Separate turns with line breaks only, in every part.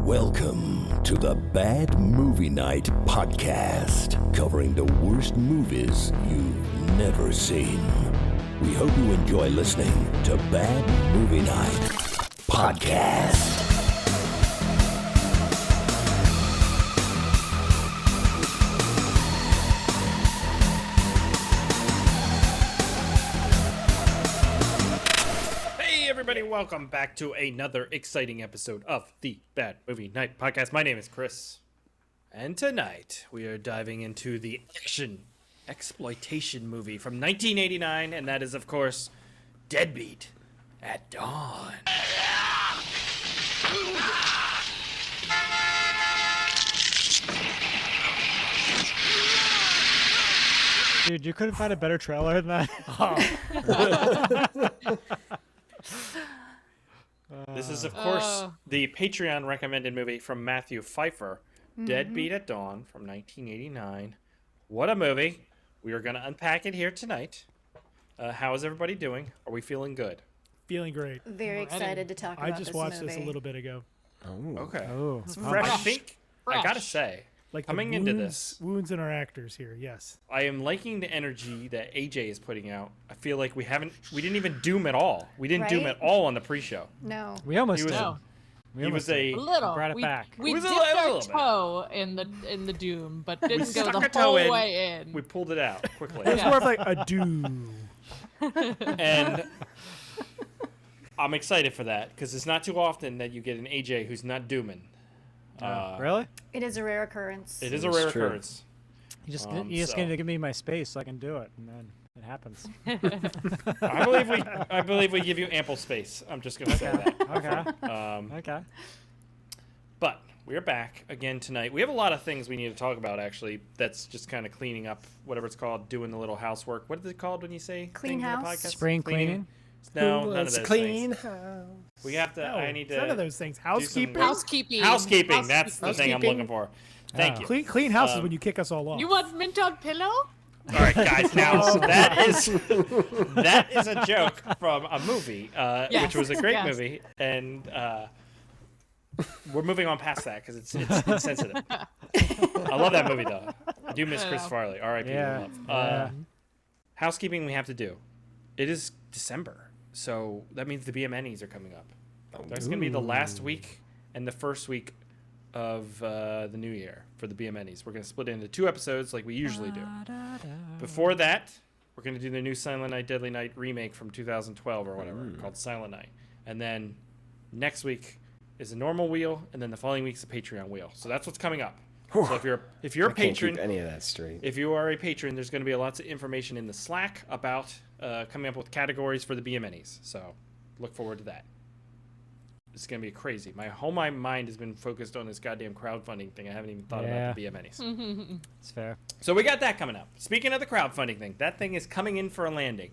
Welcome to the Bad Movie Night podcast, covering the worst movies you've never seen. We hope you enjoy listening to Bad Movie Night podcast.
Everybody, welcome back to another exciting episode of the Bad Movie Night podcast. My name is Chris, and tonight we are diving into the action exploitation movie from 1989, and that is, of course, Deadbeat at Dawn.
Dude, you couldn't find a better trailer than that?
This is, of course, the Patreon recommended movie from Matthew Pfeiffer, Deadbeat at Dawn from 1989. What a movie. We are going to unpack it here tonight. How is everybody doing? Are we feeling good?
Feeling great.
Very excited to talk about this movie.
I just watched this a little bit ago.
Oh. Okay.
Oh.
It's fresh. I think, I got to say,
like
coming into this,
wounds in our actors here, yes.
I am liking the energy that AJ is putting out. I feel like we didn't even doom at all. We didn't doom at all on the pre-show.
No.
We almost did.
He was a
little.
Brought it back.
We dipped our toe in the doom, but didn't go the whole way in.
We pulled it out quickly.
It's more of like a doom.
And I'm excited for that because it's not too often that you get an AJ who's not dooming.
Really?
It is a rare occurrence.
It is a rare occurrence.
You just need to give me my space so I can do it, and then it happens.
I believe we give you ample space. I'm just gonna say that.
Okay. Okay.
But we're back again tonight. We have a lot of things we need to talk about. Actually, that's just kind of cleaning up, whatever it's called, doing the little housework. What is it called when you say
clean
things
house?
in the podcast?
Spring cleaning.
No, none of those
clean
things.
house.
We have to.
No,
I need to.
none of those things. Housekeeping.
Housekeeping. That's the thing I'm looking for. Thank you.
Clean house is when you kick us all off.
You want mint on pillow?
All right, guys. Now that is a joke from a movie, which was a great movie, and we're moving on past that because it's sensitive. I love that movie though. I do miss Chris Farley. R.I.P.
Yeah.
Housekeeping we have to do. It is December, so that means the BMNEs are coming up. That's going to be the last week and the first week of the new year for the BMNEs. We're going to split it into 2 episodes like we usually do. Before that, we're going to do the new Silent Night, Deadly Night remake from 2012 or whatever called Silent Night. And then next week is a normal wheel, and then the following week's a Patreon wheel. So that's what's coming up. So if you're a patron,
can't keep any of that straight.
If you are a patron, there's going to be lots of information in the Slack about coming up with categories for the BMNEs. So look forward to that. It's going to be crazy. My mind has been focused on this goddamn crowdfunding thing. I haven't even thought about the BMNEs.
It's fair.
So we got that coming up. Speaking of the crowdfunding thing, that thing is coming in for a landing.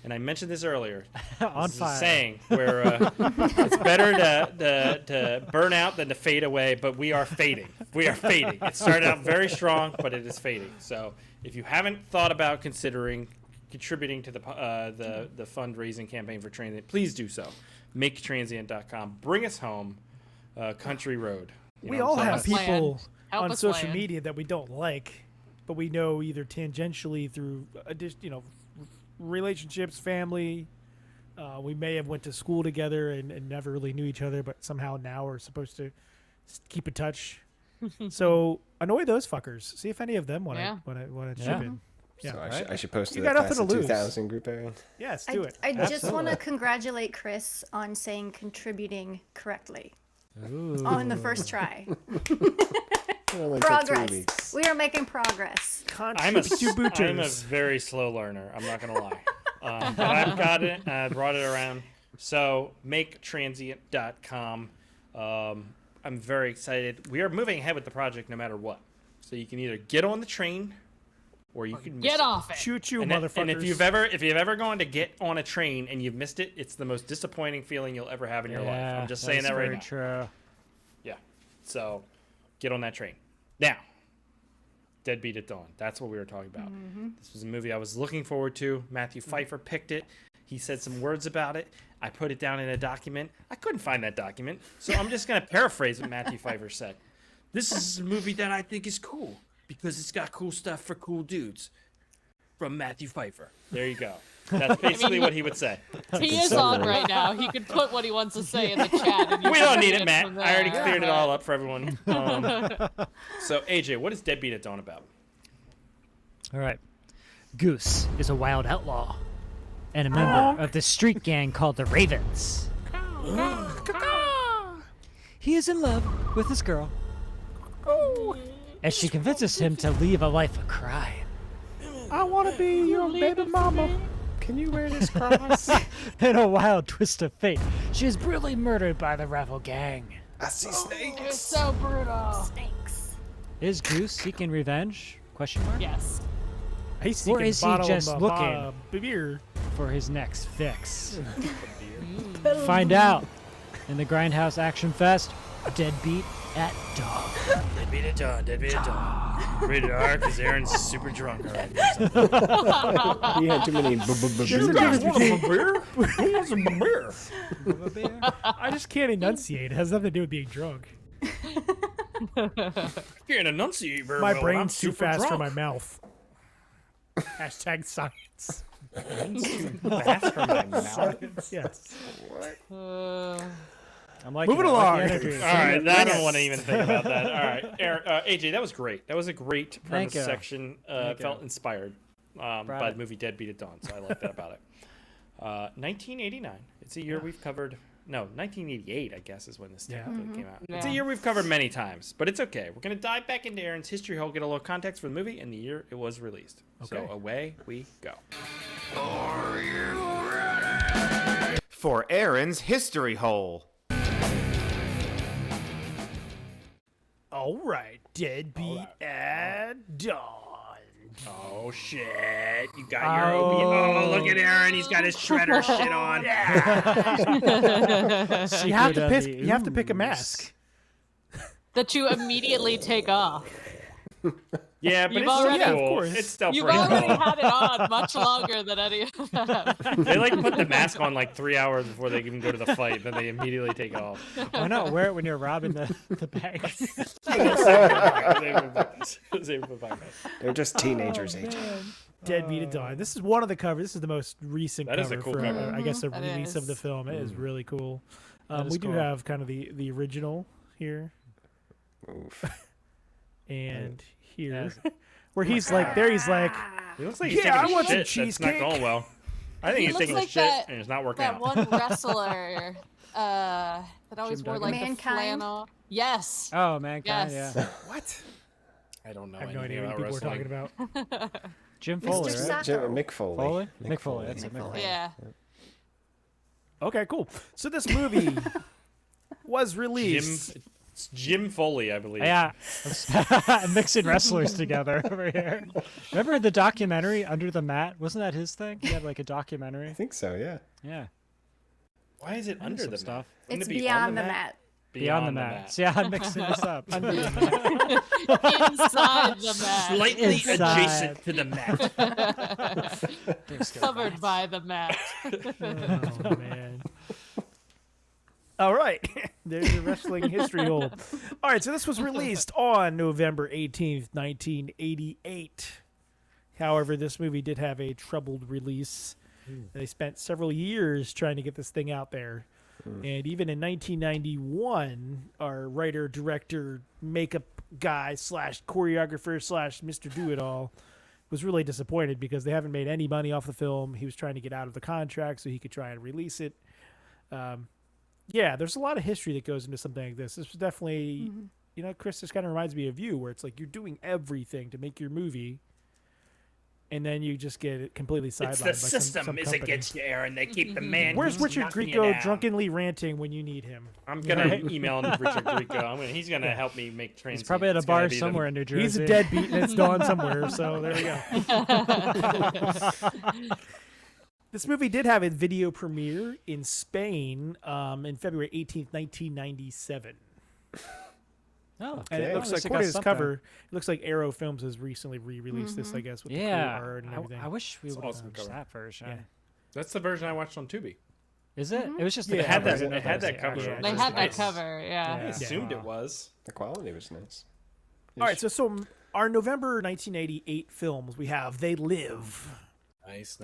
And I mentioned this earlier.
On
this
fire.
Is a saying where it's better to burn out than to fade away, but we are fading. We are fading. It started out very strong, but it is fading. So if you haven't thought about considering contributing to the fundraising campaign for Transient, please do so. MakeTransient.com. Bring us home, Country Road.
We all have people
Help
on
us
social
land.
media that we don't like, but we know either tangentially through relationships, family. We may have went to school together and never really knew each other, but somehow now we're supposed to keep in touch. So annoy those fuckers. See if any of them want to chip in. Yeah,
So I should post to
You
the
got nothing
class
to
of
lose.
2000 group area.
Yes, do it.
I just want to congratulate Chris on saying contributing correctly on the first try.
It only took 3
Progress.
weeks.
We are making progress.
I'm a very slow learner. I'm not going to lie. But I've got it. I brought it around. So MakeTransient.com. I'm very excited. We are moving ahead with the project no matter what. So you can either get on the train or you can
Get off it.
Choo-choo,
and
motherfuckers.
And if you've ever gone to get on a train and you've missed it, it's the most disappointing feeling you'll ever have in your life. I'm just saying that right now.
True.
Yeah. So get on that train. Now, Deadbeat at Dawn. That's what we were talking about. This was a movie I was looking forward to. Matthew Pfeiffer picked it. He said some words about it. I put it down in a document. I couldn't find that document, so I'm just going to paraphrase what Matthew Pfeiffer said. This is a movie that I think is cool because it's got cool stuff for cool dudes. From Matthew Pfeiffer. There you go. That's basically what he would say.
He is on right now. He could put what he wants to say in the chat. And
We don't need it, Matt. I already cleared it all up for everyone. So, AJ, what is Deadbeat at Dawn about?
All right. Goose is a wild outlaw and a member of the street gang called the Ravens. He is in love with this girl as she convinces him to leave a life of crime.
I want to be your baby mama. Can you wear this cross?
In a wild twist of fate, she is brutally murdered by the rival gang.
I see snakes.
It's so brutal.
Snakes.
Is Goose seeking revenge? Question mark.
Yes.
He's
Or
seeking
is he
bottle
just
of,
looking
beer.
for his next fix? Find out in the Grindhouse Action Fest. Deadbeat at Dawn.
Deadbeat at Dawn. Deadbeat at Dawn. Rated R because Aaron's super drunk already.
He had too many.
You guys want a beer? Who wants a beer?
I just can't enunciate. It has nothing to do with being drunk.
Can't enunciate very
My
well.
brain's
I'm
too
super
fast for
drunk.
my mouth. Hashtag science.
Fast from my mouth.
Yes.
I'm like
Moving along.
All right, I don't want to even think about that. All right, Aaron, AJ, that was great. That was a great premise
you.
section. Felt inspired by
Proud.
the movie Deadbeat at Dawn, so I like that about it. 1989. It's a year we've covered. No, 1988, I guess, is when this technically came out. It's a year we've covered many times, but it's okay. We're going to dive back into Aaron's history hole, get a little context for the movie, and the year it was released.
Okay.
So away we go.
For Aaron's history hole.
All right. Deadbeat at Dawn.
Oh shit! You got your OB. Oh, look at Aaron. He's got his shredder shit on.
You have to pick a mask.
That you immediately take off.
Yeah, but
You've
it's still
already-
Yeah, of
cool.
course.
It's still
You've
pretty
already
cool.
had it on much longer than any of them.
They like put the mask on like 3 hours before they even go to the fight. Then they immediately take it off.
Why not wear it when you're robbing the bank?
They're just teenagers, AJ.
Deadbeat at Dawn. This is one of the covers. This is the most recent
That is
cover
a cool
for,
cover.
I guess, a
That
release of the
is.
film. It is really cool.
That is
We do
cool.
have kind of the original here
Oof.
and here,
Yes.
where he's like, there he's like,
He looks like he's
Yeah, I
taking a
want some
shit. That's not
cheesecake.
going well. I think
He
he's
looks
taking a
like
shit
that-
and it's not working
That
out.
one wrestler that always
Jim
wore
Duggan?
like the
Mankind?
flannel. Yes.
Oh, Mankind,
Yes.
yeah.
what?
I don't know.
I have no
anything
idea what
about
people we're
wrestling.
talking about.
Jim
Mr.
Foley, right?
Sacco.
Mick Foley.
Foley? Mick Foley, that's it, Mick Foley.
Yeah.
Okay, cool. So this movie was released.
It's Jim Foley, I believe.
Yeah, mixing wrestlers together over here. Remember the documentary Under the Mat? Wasn't that his thing? He had like a documentary.
I think so, yeah.
Yeah,
Why is it under
some
the
stuff.
mat? Wouldn't
It's
it be
beyond
on
the mat.
Beyond the Mat. So, yeah, I'm mixing this up. Under the
Inside the mat.
Slightly
Inside.
adjacent to the mat.
Covered by the mat.
Oh man. All right, there's your wrestling history hole. All right, so this was released on November 18th, 1988. However, this movie did have a troubled release. They spent several years trying to get this thing out there. And even in 1991, our writer, director, makeup guy / choreographer / Mr. Do-It-All was really disappointed because they haven't made any money off the film. He was trying to get out of the contract so he could try and release it. Yeah, there's a lot of history that goes into something like this. This was definitely, Chris, this kind of reminds me of you, where it's like you're doing everything to make your movie, and then you just get it completely sidelined.
It's the
by
system
some
is
company.
against you, Aaron. They keep the man.
Where's
who's
Richard
knocking you
Grieco
down.
drunkenly ranting when you need him?
I'm gonna email Richard Grieco. He's gonna help me make trains.
He's probably at a bar somewhere in New Jersey.
He's a deadbeat and it's dawn somewhere, so there we go. This movie did have a video premiere in Spain in February 18th, 1997.
Oh,
And it
Okay.
looks
At
like,
least it
according
got
to this
something.
cover, it looks like Arrow Films has recently re-released this, I guess, with the cool
Yeah,
art and everything.
I wish we would have
awesome
watched
cover.
that version.
Yeah.
That's the version I watched on Tubi.
Is it? It was just
Yeah,
the
It had
cover.
that. It had that cover.
Yeah,
They
it's
had that
nice.
cover, yeah.
I assumed it was.
The quality was nice.
All right, so our November 1988 films, we have They Live.
Nice.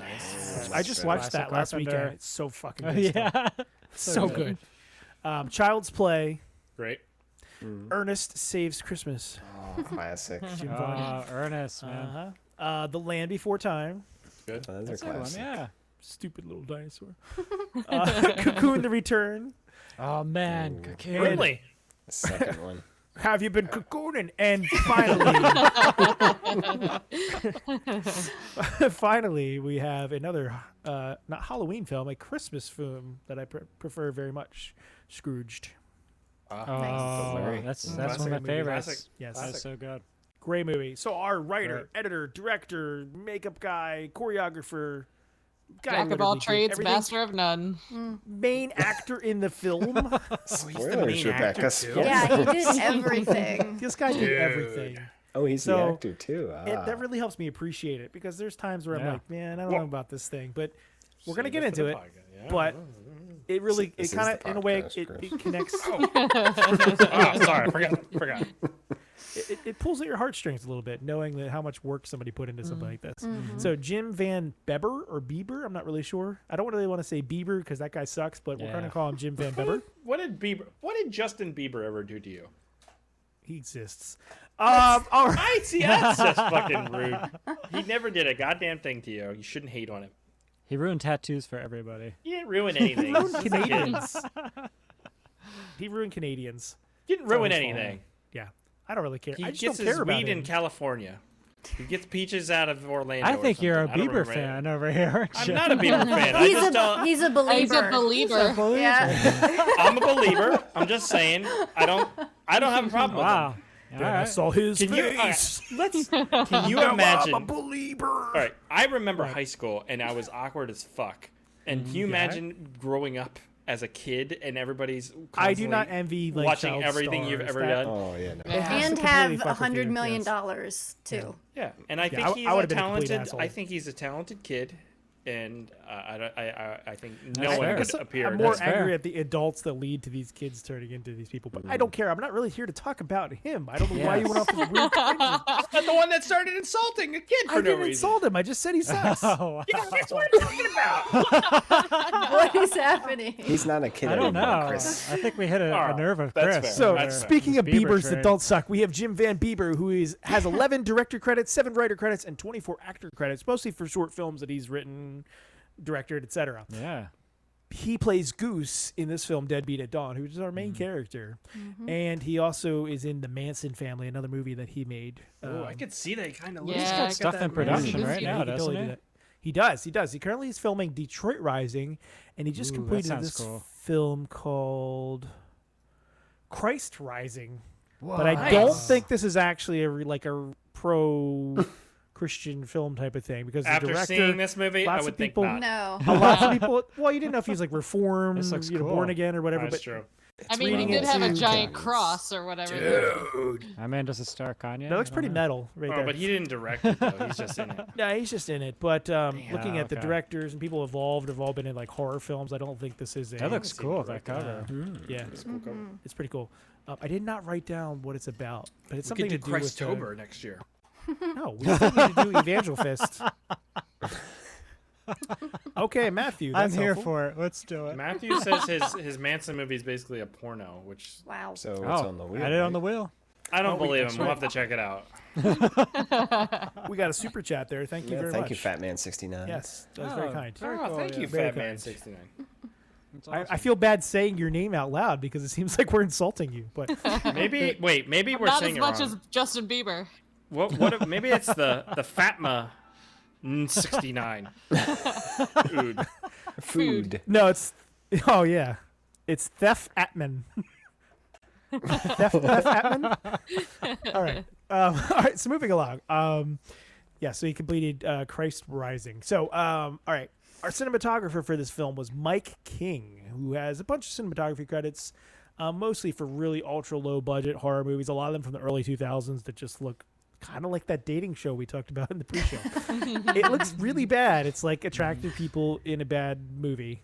I just watched that
Classic
last
Carpenter.
weekend. It's so fucking
Oh,
good.
yeah.
So good. Child's Play.
Great.
Ernest Saves Christmas.
Oh, classic.
Jim Varney.
Ernest, man.
The Land Before Time.
Good.
Those
That's
are
a good one,
classic.
yeah.
Stupid little dinosaur. Cocoon: The Return.
Oh, man.
Ooh.
Cocoon.
Really?
The second one.
Have you been cocooning? And finally, we have another not Halloween film, a Christmas film that I prefer very much, Scrooged.
Oh,
Larry.
that's
Classic
one of my
movie.
favorites.
Classic.
Yes.
That's so good.
Great movie. So our writer,
Right.
editor, director, makeup guy, choreographer, guy
Jack of
literally
all
did
trades,
everything.
master of none.
Main actor in the film.
Spoilers, Rebecca.
actor, too.
Spoilers.
Yeah, he did everything.
This guy did everything.
Oh, he's
So,
the actor too.
That really helps me appreciate it because there's times where I'm
Yeah.
like, man, I don't know about this thing, but we're gonna
Save
get
for
into
the
it.
podcast, yeah.
But it really,
This
it
is
kind of,
the
in a way,
podcast,
it
Chris.
connects.
Oh, sorry, I forgot.
It pulls at your heartstrings a little bit, knowing that how much work somebody put into something like this. So Jim Van Bebber or Bieber, I'm not really sure. I don't really want to say Bieber because that guy sucks, but we're
Yeah.
going to call him Jim Van Bebber.
What did Justin Bieber ever do to you?
He exists. All right.
I see. That's just fucking rude. He never did a goddamn thing to you. You shouldn't hate on him.
He ruined tattoos for everybody.
He didn't ruin anything.
Ruined Canadians. He ruined Canadians.
Didn't ruin
It's all his
anything.
fault. Yeah. I don't really care.
He
I just
gets
don't
his
care about
weed
him.
in California. He gets peaches out of Orlando.
I
or
think you're a
something. I don't
Bieber
remember
fan
it.
over here, aren't
I'm
you?
not a Bieber fan. I
He's
just
a
don't.
he's a believer.
He's a believer.
Yeah.
I'm a believer. I'm just saying. I don't have a problem
Wow.
with him.
All
Then I
right.
saw his
Can you
face.
can you imagine?
I'm a believer.
All right, I remember high school and I was awkward as fuck. And can you imagine growing up as a kid and everybody's
I do not
constantly
envy like
watching
child
everything you've
stars.
ever
That-
done?
Oh yeah. No.
Yeah.
has
And
to
have
completely fuck with
$100
you,
million
yes.
too.
Yeah, and I think
I-
he's
I
a
would've been a complete
talented.
asshole.
I think he's a talented kid, and I think no
That's
one
fair.
could appear.
I'm more
That's fair.
angry at the adults that lead to these kids turning into these people, but I don't care. I'm not really here to talk about him. I don't know why you went off this weird tangent.
I'm the one that started insulting a kid
I
for no
didn't
reason.
insult him. I just said he sucks.
Oh, wow.
Yeah, that's what I'm talking about.
What is happening?
He's not a kid
I don't
anymore,
know.
Chris.
I think we hit a
All right.
nerve with
That's
Chris.
fair.
So,
That's
speaking of
Bieber
Biebers that
trade.
don't suck, we have Jim Van Bieber, who has 11 director credits, 7 writer credits, and 24 actor credits, mostly for short films that he's written, directed, etc.
Yeah.
He plays Goose in this film, Deadbeat at Dawn, who is our main character. And he also is in The Manson Family, another movie that he made.
Oh, I could see that kind of.
Yeah,
He's got stuff in production
Manson
right
movie.
now,
he can
doesn't
totally
he?
do that. He does. He does. He currently is filming Detroit Rising, and he just
Ooh, that
completed
sounds
this
cool.
film called Christ Rising. But I
Nice.
don't think this is actually a pro Christian film type of thing because the
After
director,
seeing this movie, I
lots
would
of
think
people-
not.
No.
a lot of people. Well, you didn't know if he was like reformed,
This looks cool.
born again or whatever.
That's
But
true.
I mean, he
reading
did have a
into-
giant cross or whatever.
I mean, does it star Kanye?
that looks
I
pretty
don't know.
metal right
Oh,
there.
but he didn't direct it though. He's just in it.
Yeah, he's just in it. But looking at the
okay.
directors and people involved have all been in like horror films. I don't think this is a.
That looks
see
cool,
direct
that cover.
Yeah,
It's a cool cover.
it's pretty cool. I did not write down what it's about, but it's
We
something
could
to
do
do with.
Christober next year.
No, we still need to do Evangel Fist. Okay, Matthew.
I'm
That's
here
helpful.
for it. Let's do it.
Matthew says his Manson movie is basically a porno, which
Wow.
So it's
Oh,
on the wheel.
add it on
right?
the wheel.
I don't
we-
believe
that's
him. We'll
right.
have to check it out.
We got a super chat there. Thank you
Yeah,
very
thank
much.
you, Fat Man 69.
Yes, that was very
Oh,
kind.
very
Oh,
cool,
thank
yeah.
you,
Very
Fat Man
kind.
69.
That's
I
awesome.
feel bad saying your name out loud because it seems like we're insulting you. But
Maybe maybe we're
Not as
saying it
much
wrong.
as Justin Bieber.
What if, maybe it's the Fatma 69. Dude.
Food.
no, it's it's Theft Atman. Theft Atman. All right. All right. So moving along. Yeah. So he completed Christ Rising. So all right. Our cinematographer for this film was Mike King, who has a bunch of cinematography credits, mostly for really ultra low budget horror movies. A lot of them from the early 2000s that just look kind of like that dating show we talked about in the pre-show. It looks really bad. It's like attractive people in a bad movie.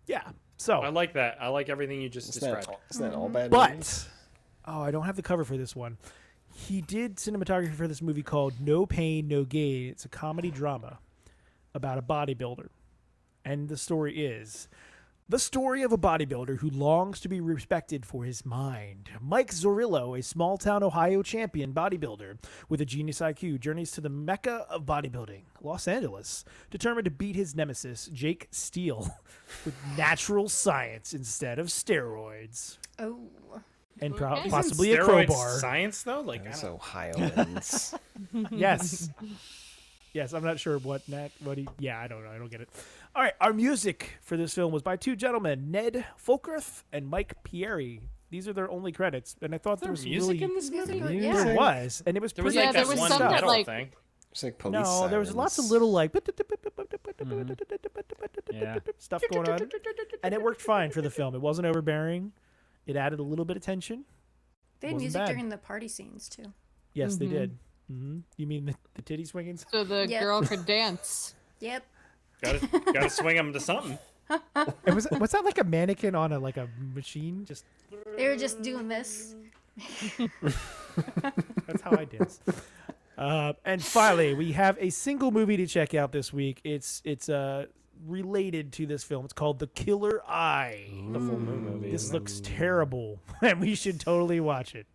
Yeah. So
I like that. I like everything you just described.
Isn't that all bad?
But I don't have the cover for this one. He did cinematography for this movie called No Pain, No Gain. It's a comedy drama about a bodybuilder. And the story is the story of a bodybuilder who longs to be respected for his mind. Mike Zorillo, a small-town Ohio champion bodybuilder with a genius IQ, journeys to the mecca of bodybuilding, Los Angeles, determined to beat his nemesis, Jake Steele, with natural science instead of steroids.
Oh.
And
Okay.
possibly a
Steroids
crowbar.
science, though? Like, I
Those
don't-
Ohioans.
Yes. Yes, I'm not sure what he... Yeah, I don't know. I don't get it. All right, our music for this film was by two gentlemen, Ned Folkerth and Mike Pieri. These are their only credits, and I thought there was some
music
really...
in this movie?
Music,
There
yeah.
was, and it was
There was
pretty
like
there
that
was
one
some that,
metal
like-
thing.
It's like police
No, there was lots of
sirens.
little like
Yeah.
stuff going on, and it worked fine for the film. It wasn't overbearing. It added a little bit of tension.
They had
Wasn't
music
bad.
during the party scenes too.
Yes, they did. You mean the titty swinging?
So the
Yeah.
girl could dance.
Yep.
Gotta swing them to something.
And was that like a mannequin on a machine? Just
They were just doing this.
that's how I dance. And finally, we have a single movie to check out this week. It's related to this film. It's called The Killer Eye.
The full moon movie.
This looks terrible, and we should totally watch it.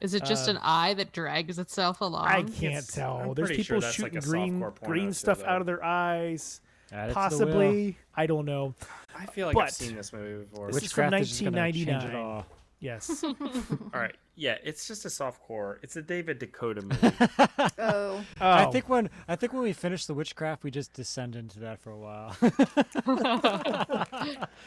Is it just an eye that drags itself along?
I can't tell.
I'm
There's
pretty sure
people
that's like
shooting
a softcore porno
green
too,
stuff
though.
out of their eyes.
Add it to the
Possibly. I don't know.
I feel like I've
But-
seen this movie before.
This is from
Witchcraft is just gonna change it
1999.
all.
Yes.
All right. Yeah, it's just a softcore. It's a David Dakota movie.
Oh.
I
Oh.
think when we finish the witchcraft, we just descend into that for a while.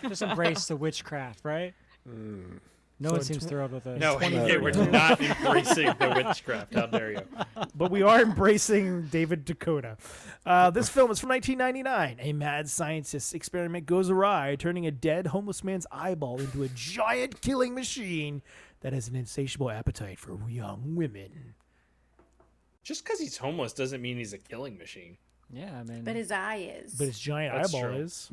Just embrace the witchcraft, right? No
So
one
in
seems thrilled with this.
No, yeah, we're not embracing the witchcraft. How dare you?
But we are embracing David Dakota. This film is from 1999. A mad scientist's experiment goes awry, turning a dead homeless man's eyeball into a giant killing machine that has an insatiable appetite for young women.
Just because he's homeless doesn't mean he's a killing machine.
Yeah, I mean,
But his eye is.
But his giant
That's
eyeball
true.
is.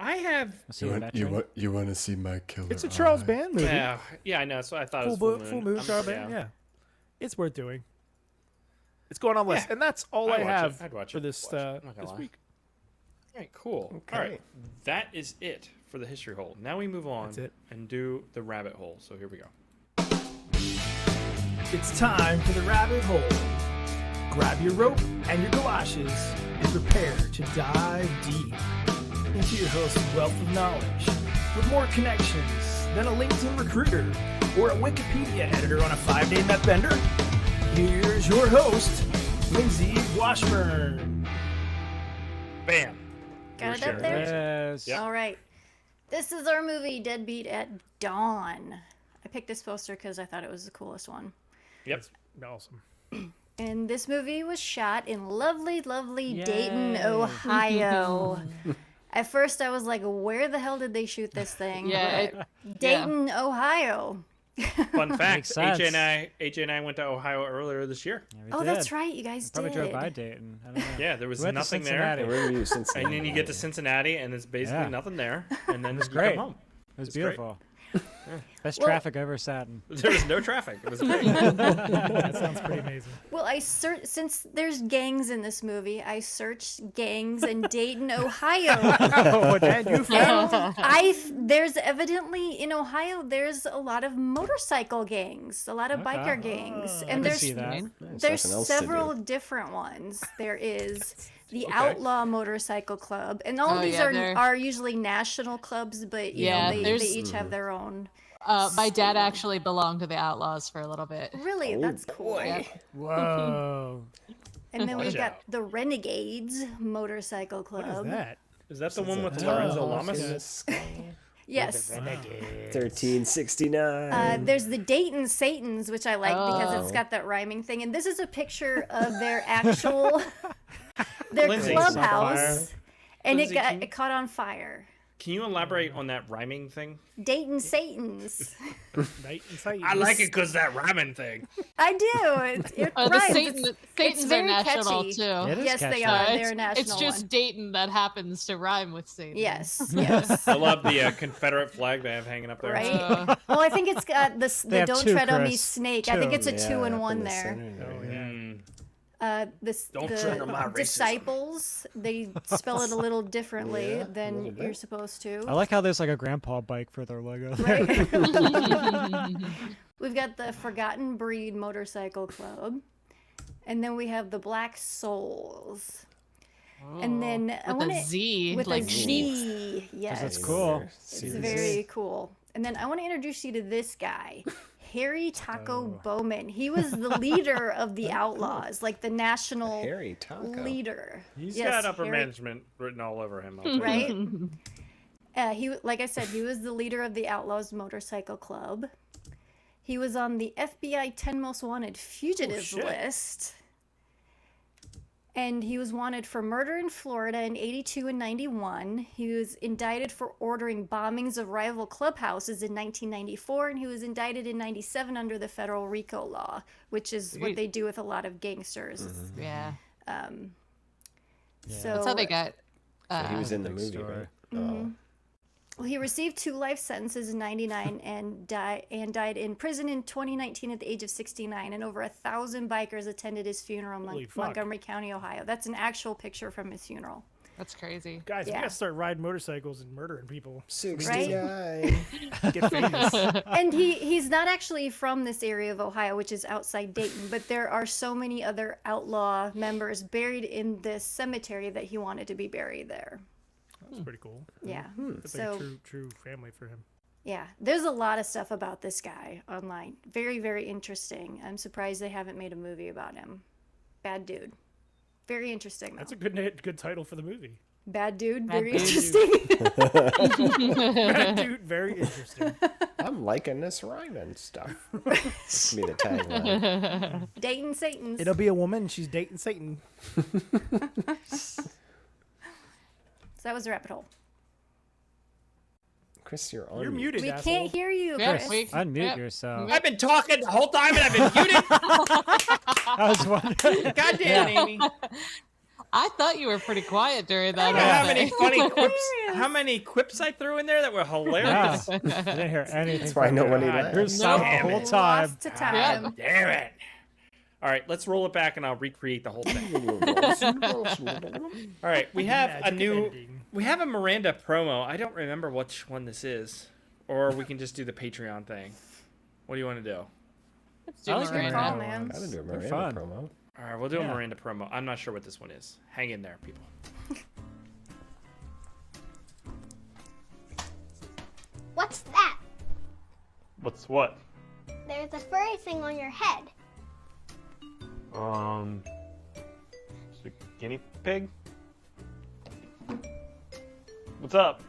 I have.
was he a veteran?
You want to see my killer?
It's a Charles Band movie.
Yeah, I know. So I thought it
Full,
was
full moon,
I'm-
Charles Band. Yeah. It's worth doing. It's going on list.
Yeah.
And that's all
I'd
I
watch it.
have
I'd watch
for
it.
this,
Watch it. I'm not gonna
this
lie.
week.
All right, cool. All right, that is it for the history hole. Now we move on
That's it.
and do the rabbit hole. So here we go.
It's time for the rabbit hole. Grab your rope and your galoshes and prepare to dive deep into your host's wealth of knowledge with more connections than a LinkedIn recruiter or a Wikipedia editor on a 5-day meth bender. Here's your host, Lindsay Washburn.
Bam.
Got it
Sure.
up there?
Yes.
Yep.
All right. This is our movie, Deadbeat at Dawn. I picked this poster because I thought it was the coolest one.
Yep.
Awesome.
And this movie was shot in lovely, lovely
Yay.
Dayton, Ohio. At first, I was like, where the hell did they shoot this thing?
Yeah,
But Dayton, Ohio.
Fun fact:
Makes sense.
AJ and I went to Ohio earlier this year.
Yeah, we
Oh,
did.
that's right. You guys
Probably
did.
drove by Dayton. I don't know.
Yeah, there was
We went to
nothing
Cincinnati.
there,
Where were you, Cincinnati?
and then you get to Cincinnati, and there's basically
Yeah.
nothing there, and then you
great.
come home.
It was
It's great.
beautiful. Best
Well-
traffic I ever sat in.
There was no traffic. It was great.
That sounds pretty amazing.
Well, since there's gangs in this movie, I searched gangs in Dayton, Ohio.
Oh, and you found
There's evidently in Ohio there's a lot of motorcycle gangs, a lot of biker gangs, and
I can
there's
see that.
there's
nothing else to do.
several different ones. There is the Outlaw Motorcycle Club, and all
Oh,
these
yeah, they're-
are usually national clubs, but you
Yeah,
know, they
there's-
each have their own.
My dad actually belonged to the Outlaws for a little bit.
Really, that's cool.
Yep.
Whoa.
And then we
Watch
got
out.
the Renegades Motorcycle Club.
What is that?
Is that the one with
Oh,
Lorenzo
okay.
Lamas?
Yes.
1369.
There's the Dayton Satans, which I like because it's
Oh.
got that rhyming thing. And this is a picture of their actual their
Lindsay.
clubhouse, and
Lindsay, can you-
it caught on fire.
Can you elaborate on that rhyming thing?
Dayton Satans.
Night and sight.
I like it because that rhyming thing.
I do. It
The
rhymes.
Satans
it's
are
very
national
catchy.
too.
It is
Yes,
catchy.
they are.
It's-
They're a national
It's just
one.
Dayton that happens to rhyme with Satan.
Yes, yes.
I love the Confederate flag they have hanging up there.
Right? Well, I think it's got the
They have
Don't
two,
Tread on Me
Chris.
snake. I think it's a
Yeah,
2
up
in
in
1
the
there.
center there.
Don't tread on my racism.
Disciples, they spell it a little differently
Yeah, a
than
little bit.
you're supposed to.
I like how there's like a grandpa bike for their logo. there.
Right? We've got the Forgotten Breed Motorcycle Club. And then we have the Black Souls. And then I
With
want
a Z,
with
like
a
sheep.
Z. Yes.
That's cool.
It's very cool. And then I want to introduce you to this guy, Harry Taco Bowman. He was the leader of the Outlaws, like the national
Harry Taco.
leader.
He's
Yes,
got upper
Harry-
management written all over him. I'll tell you
Right? Like I said, he was the leader of the Outlaws Motorcycle Club. He was on the FBI 10 Most Wanted Fugitives
shit.
list. And he was wanted for murder in Florida in 82 and 91. He was indicted for ordering bombings of rival clubhouses in 1994, and he was indicted in 97 under the federal RICO law, which is what
Sweet.
they do with a lot of gangsters.
Yeah.
So
That's how they got.
He was in the movie,
story.
right? Oh.
Well, he received 2 life sentences in 99 and died in prison in 2019 at the age of 69. And over 1,000 bikers attended his funeral in
Holy fuck.
Montgomery County, Ohio. That's an actual picture from his funeral.
That's crazy.
Guys, we
Yeah.
gotta start riding motorcycles and murdering people.
69.
Get famous.
And he's not actually from this area of Ohio, which is outside Dayton, but there are so many other outlaw members buried in this cemetery that he wanted to be buried there.
That's pretty cool.
Yeah.
It's like
So
a true family for him.
yeah, there's a lot of stuff about this guy online. Very, very interesting. I'm surprised they haven't made a movie about him. Bad dude. Very interesting, though.
That's a good title for the movie.
Bad dude,
Bad
very
dude.
interesting.
Bad dude, very interesting.
I'm liking this rhyming stuff. This will be the tagline.
Dayton Satans.
It'll be a woman. She's dating Satan.
So that was the rabbit hole.
Chris, you're on.
You're
mute.
muted,
We
asshole.
can't hear you,
Yeah,
Chris.
Unmute
Yep.
yourself.
I've been talking the whole time and I've been muted.
I was wondering.
Goddamn, Amy.
I thought you were pretty quiet during that.
You know
whole
how many
thing.
funny quips? How many quips I threw in there that were
Yeah.
hilarious?
I didn't hear anything.
That's why I
from
know
you.
when he
God,
You're
laughs.
silent the whole time.
Lost to time.
Damn it! All right, let's roll it back and I'll recreate the whole thing. All right, we have a
Magic
new.
ending.
We have a Miranda promo. I don't remember which one this is, or we can just do the Patreon thing. What do you want to do?
Let's do
I like
Miranda.
call,
Miranda
man.
ones.
Gotta do a
They're
Miranda
fun.
promo.
All right, we'll do a
Yeah.
Miranda promo. I'm not sure what this one is. Hang in there, people.
What's that?
What's what?
There's a furry thing on your head.
It's a guinea pig. What's up?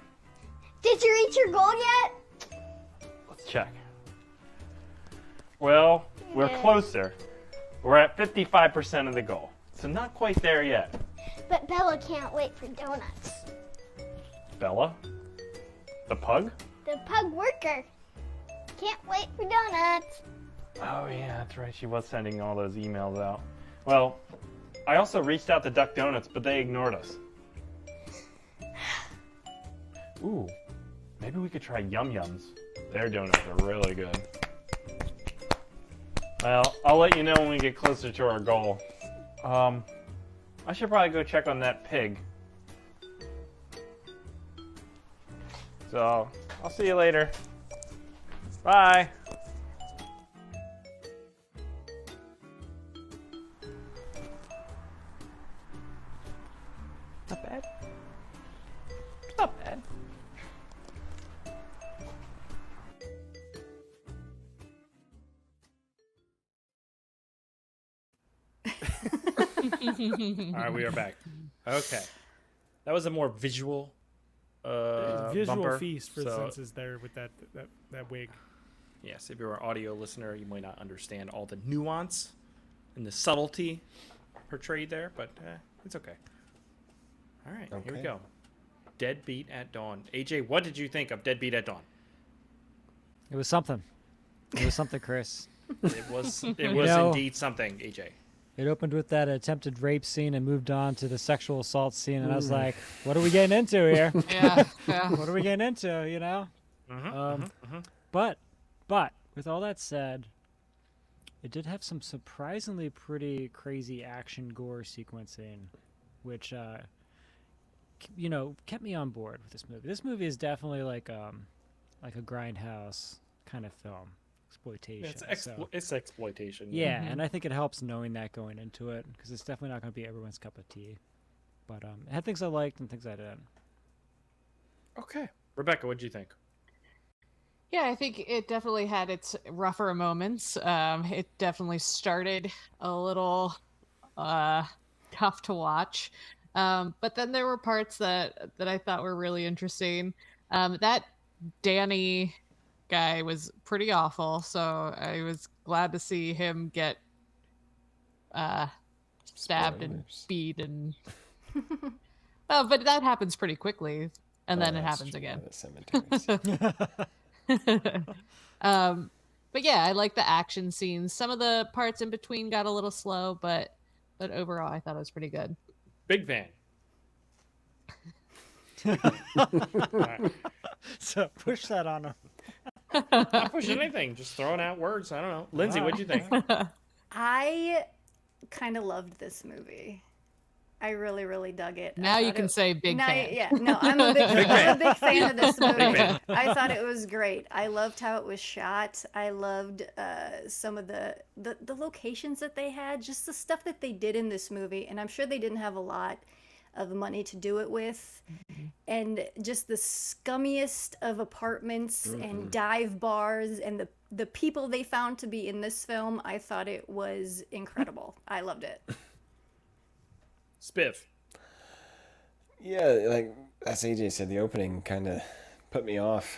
Did you reach your goal yet?
Let's check. Well, we're
Yeah.
closer. We're at 55% of the goal, so not quite there yet.
But Bella can't wait for donuts.
Bella? The pug?
The pug worker can't wait for donuts.
Oh yeah, that's right. She was sending all those emails out. Well, I also reached out to Duck Donuts, but they ignored us. Ooh, maybe we could try Yum Yums. Their donuts are really good. Well, I'll let you know when we get closer to our goal. I should probably go check on that pig. So, I'll see you later. Bye. Not bad. Not bad. All right, we are back. Okay, that was a more visual,
Visual
bumper,
feast for the
so-
senses there with that wig.
Yes, if you're an audio listener, you might not understand all the nuance and the subtlety portrayed there, but it's okay. All right, here we
Okay.
go. Deadbeat at Dawn. AJ, what did you think of Deadbeat at Dawn?
It was something. It was something, Chris.
It was indeed something, AJ.
It opened with that attempted rape scene and moved on to the sexual assault scene, and I was like, "What are we getting into here?
Yeah.
What are we getting into? You know?" But with all that said, it did have some surprisingly pretty crazy action gore sequencing, which kept me on board with this movie. This movie is definitely like a grindhouse kind of film. Exploitation.
It's exploitation.
Yeah, and I think it helps knowing that going into it, because it's definitely not going to be everyone's cup of tea. But it had things I liked and things I didn't.
Okay. Rebecca, what did you think?
Yeah, I think it definitely had its rougher moments. It definitely started a little tough to watch. But then there were parts that I thought were really interesting. That Danny guy was pretty awful, so I was glad to see him get stabbed and beat and but that happens pretty quickly, and then it happens again. But yeah, I like the action scenes. Some of the parts in between got a little slow, but overall I thought it was pretty good.
Big fan.
Right. So push that on him.
Not pushing anything, just throwing out words. I don't know. Lindsay, what'd you think?
I kind of loved this movie. I really, really dug it.
Now you can say big fan.
Yeah, no, I'm a big fan of this movie. I thought it was great. I loved how it was shot. I loved some of the locations that they had, just the stuff that they did in this movie. And I'm sure they didn't have a lot of money to do it with, and just the scummiest of apartments and dive bars and the people they found to be in this film. I thought it was incredible. I loved it.
Spiff.
Yeah, like as AJ said, the opening kind of put me off.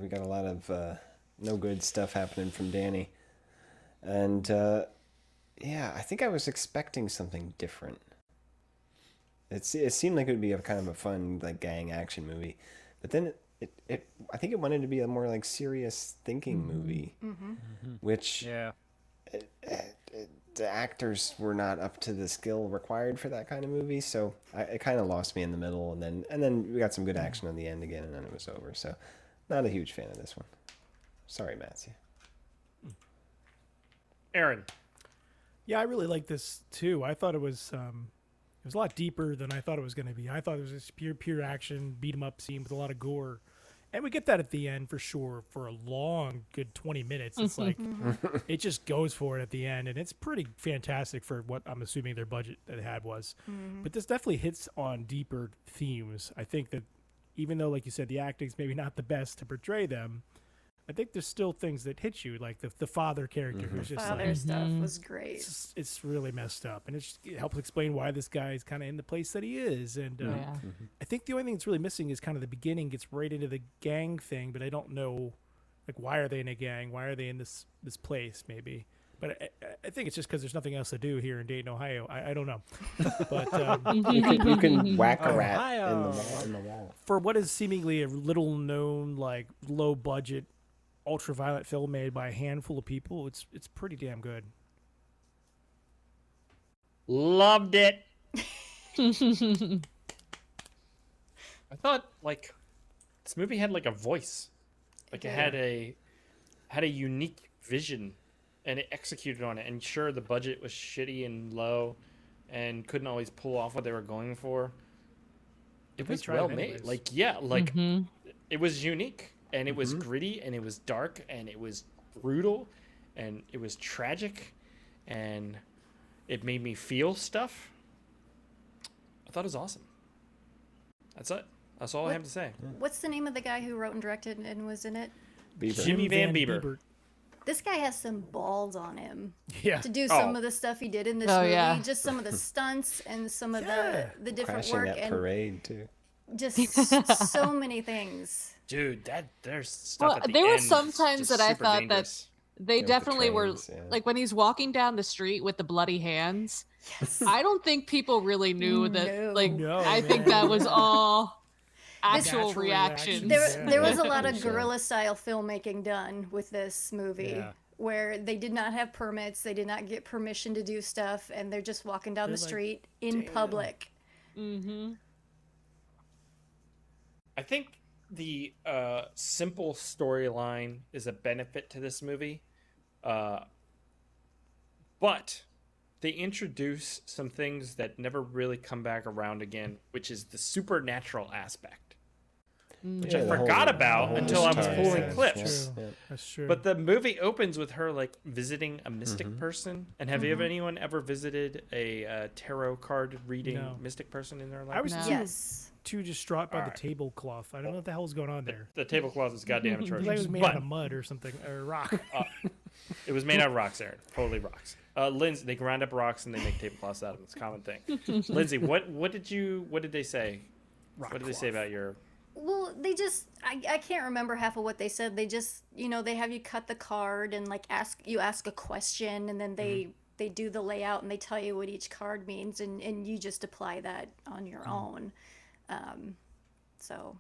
We got a lot of no good stuff happening from Danny, and yeah, I think I was expecting something different. It seemed like it would be a kind of a fun like gang action movie, but then it I think it wanted to be a more like serious thinking movie, which the actors were not up to the skill required for that kind of movie, so it kind of lost me in the middle, and then we got some good action on the end again, and then it was over. So, not a huge fan of this one. Sorry, Matthew.
Aaron.
Yeah, I really like this too. I thought it was a lot deeper than I thought it was going to be. I thought it was just pure action, beat 'em up scene with a lot of gore. And we get that at the end for sure for a long, good 20 minutes. It's like, it just goes for it at the end. And it's pretty fantastic for what I'm assuming their budget that it had was. But this definitely hits on deeper themes. I think that even though, like you said, the acting's maybe not the best to portray them, I think there's still things that hit you, like the father character who's just
Father stuff was great.
It's really messed up, and it helps explain why this guy is kind of in the place that he is. And I think the only thing that's really missing is kind of the beginning gets right into the gang thing, but I don't know, like, why are they in a gang? Why are they in this place? Maybe, but I think it's just because there's nothing else to do here in Dayton, Ohio. I don't know, but
you can whack a rat in the wall.
For what is seemingly a little known, like low budget, ultra-violent film made by a handful of people, it's pretty damn good.
Loved it. I thought like this movie had like a voice, like it had a unique vision, and it executed on it. And sure, the budget was shitty and low, and couldn't always pull off what they were going for. It was well made. Like it was unique. And it was gritty, and it was dark, and it was brutal, and it was tragic, and it made me feel stuff. I thought it was awesome. That's it. That's all I have to say.
What's the name of the guy who wrote and directed and was in it?
Bieber.
Jimmy Van Bieber.
This guy has some balls on him.
Yeah.
To do some of the stuff he did in this movie.
Yeah.
Just some of the stunts and some of the different
Crashing
work.
that
and
parade, too.
just so many things.
Dude, there's stuff at the
there
end
were some times
just
that I
super
thought
dangerous.
that they
Yeah,
definitely were
trains,
like when he's walking down the street with the bloody hands. I don't think people really knew that.
No,
I think that was all. actual
Natural
reactions.
There was a lot
For
of
sure.
guerrilla style filmmaking done with this movie.
Yeah.
Where they did not have permits, they did not get permission to do stuff, and they're just walking down the
They're like,
street in public.
Mm-hmm.
I think the simple storyline is a benefit to this movie, but they introduce some things that never really come back around again, which is the supernatural aspect, which
Yeah,
I
the
forgot
whole-
about
the whole
until I was
story.
pulling
Yeah,
clips.
True.
Yeah.
That's true.
But the movie opens with her like visiting a mystic person. And have you ever anyone ever visited a tarot card reading
No.
mystic person in their life?
I was
No.
Yes.
too distraught by
Alright.
the tablecloth. I don't know what the hell's going on there.
The tablecloth is goddamn
It was like it
atrocious.
was made
But
out of mud or something, or rock.
it was made out of rocks, Aaron. Totally rocks. Lindsay, they grind up rocks and they make tablecloths out of them. It's a common thing. Lindsay, what did they say? What did they say about your?
Well, they just I can't remember half of what they said. They just, they have you cut the card and like ask a question, and then they do the layout and they tell you what each card means, and you just apply that on your own. So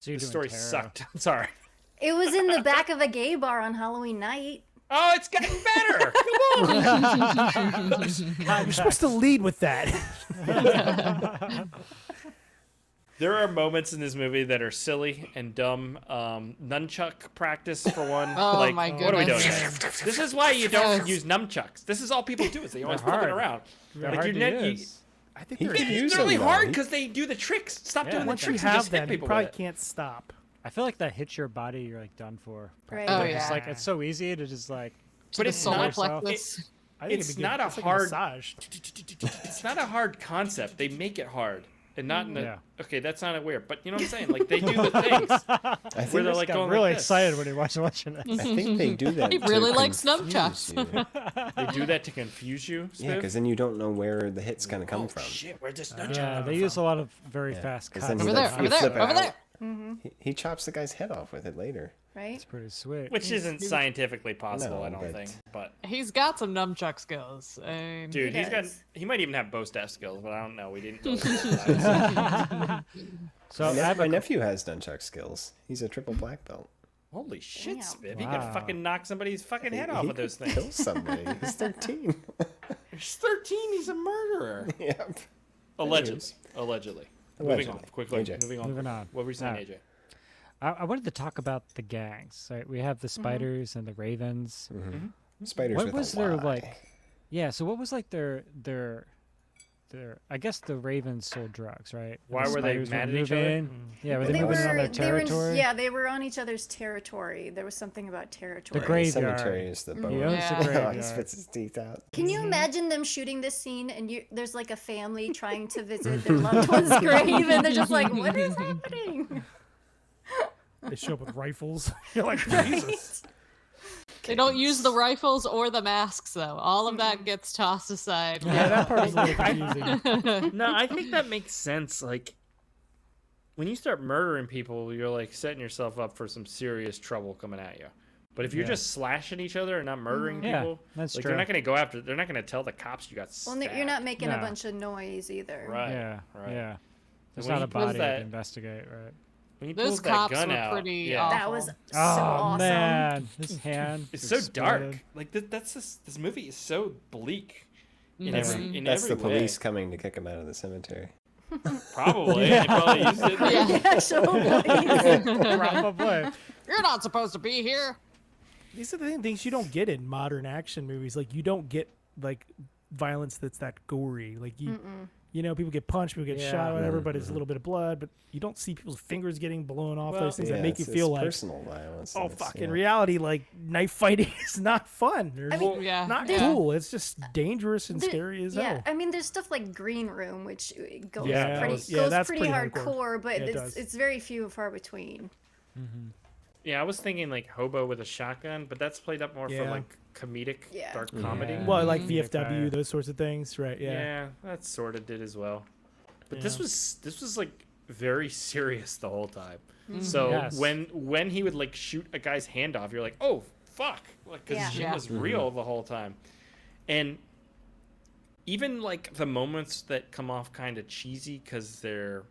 So you're
The
doing
story
tarot.
sucked. I'm sorry.
it was in the back of a gay bar on Halloween night.
Oh, it's getting better. Come on.
You're supposed to lead with that.
There are moments in this movie that are silly and dumb. Nunchuck practice for one.
Oh,
like,
my
what are we doing?
goodness.
This is why you don't
Yes.
use nunchucks. This is all people do is they always
They're
flip it
hard.
around.
They're
Like
hard
you're
to
net- you-
use.
I think
He
they're
could use
It's really
them, though.
hard
He-
because they do the tricks. Stop
Yeah.
doing the
once you
tricks and
have
just hit
them, you
people
probably
with it.
can't stop.
I feel like that hits your body, you're like done for.
Right.
Oh,
Like,
yeah.
It's like it's so easy to just like.
To
But
the
it's
solar
not-
plexus.
I think
It's
it'd be
not
good.
a
It's like
hard-
massage.
It's not a hard concept. They make it hard. And not in a,
Yeah.
okay, that sounded weird, but you know what I'm saying? Like they do the things
I
where
think,
they're like
got
going
really
like this.
excited when he watching it.
I think they do that.
He
to
really likes
confuse
nunchucks.
you.
They do that to confuse you.
Yeah,
Spiv?
because then you don't know where the hit's gonna come
Oh
from.
shit, where'd this nunchuck
Yeah,
come
they
from?
use a lot of very
Yeah,
fast
'cause
cuts.
then
Over
you
there,
like-
over
you
there,
flip it
over
out.
there.
He chops the guy's head off with it later.
Right?
It's pretty sweet.
Which isn't scientifically possible,
No,
I don't
but-
think. But
He's got some nunchuck skills.
dude,
He
he's got
does.
he might even have bow staff skills, but I don't know. We didn't really realize.
So I have
My
a,
nephew has nunchuck skills. He's a triple black belt.
Holy shit,
Damn.
Spiv. He
Wow.
could fucking knock somebody's fucking head off
He
with those
could
things.
kill somebody. He's 13.
He's 13, he's a murderer.
Yep.
Allegedly. Moving on,
Allegedly.
quickly.
AJ.
Moving on.
Moving on.
What were you saying,
Alright.
AJ?
I wanted to talk about the gangs. Right? We have the spiders and the ravens.
Spiders
What
with
was
a
their
Y.
like? Yeah. So what was like their? I guess the ravens sold drugs, right?
Why
And the
were they
spiders
mad at each
moving
other?
in. Yeah, were they moving in on their territory?
they were on each other's territory. There was something about territory.
The
The
graveyard.
cemetery is the bone.
He owns
Yeah.
the
Oh, he
graveyard.
spits his teeth out.
Can you imagine them shooting this scene and there's like a family trying to visit their loved one's grave and they're just like, what is happening?
They show up with rifles. You're like, Jesus.
They don't use the rifles or the masks, though. All of that gets tossed aside.
Yeah, that part was a little confusing.
No, I think that makes sense. Like, when you start murdering people, you're like setting yourself up for some serious trouble coming at you. But if you're
Yeah.
just slashing each other and not murdering
Yeah,
people,
that's
like
true.
they're not going to go after. They're not going to tell the cops you got
Well,
stabbed.
you're not making a
No.
bunch of noise either.
Right.
Yeah,
Right.
yeah. There's
when
not
he
a
pulls
body
that-
to investigate, right?
When he
Those
pulls that
cops
gun
were
out,
pretty
yeah.
awful.
That was so
Oh
awesome.
man, his hand.
It's so dark.
exploded.
Like this movie is so bleak. In
That's,
every, in
that's the
every way.
police coming to kick him out of the cemetery.
Probably. They probably used it.
Yeah.
Actually.
Probably.
You're not supposed to be here.
These are the things you don't get in modern action movies. Like you don't get like violence that's that gory. Like you know, people get punched, people get
Yeah.
shot, whatever. But it's a little bit of blood. But you don't see people's fingers getting blown off.
Well,
Those things
Yeah,
that make you
it's
feel like,
personal violence.
oh
and it's,
fuck.
yeah.
In reality, like knife fighting is not fun. Or
Well,
Yeah.
not
yeah.
cool. It's just dangerous and
There-
scary as
yeah,
hell.
I mean, there's stuff like Green Room, which goes
Yeah,
pretty,
yeah,
goes
that's
pretty
pretty
hardcore, but
Yeah, it does.
it's very few and far between.
Yeah, I was thinking like Hobo with a Shotgun, but that's played up more for
Yeah.
like comedic
Yeah.
dark comedy.
Yeah.
Well, like
Mhm.
VFW,
Okay.
those sorts of things, right?
Yeah,
Yeah.
that sort of did as well. But this
Yeah.
was like very serious the whole time. So
Yes.
when he would like shoot a guy's hand off, you're like, oh fuck, like because
Yeah.
shit
Yeah.
was real the whole time. And even like the moments that come off kind of cheesy because they're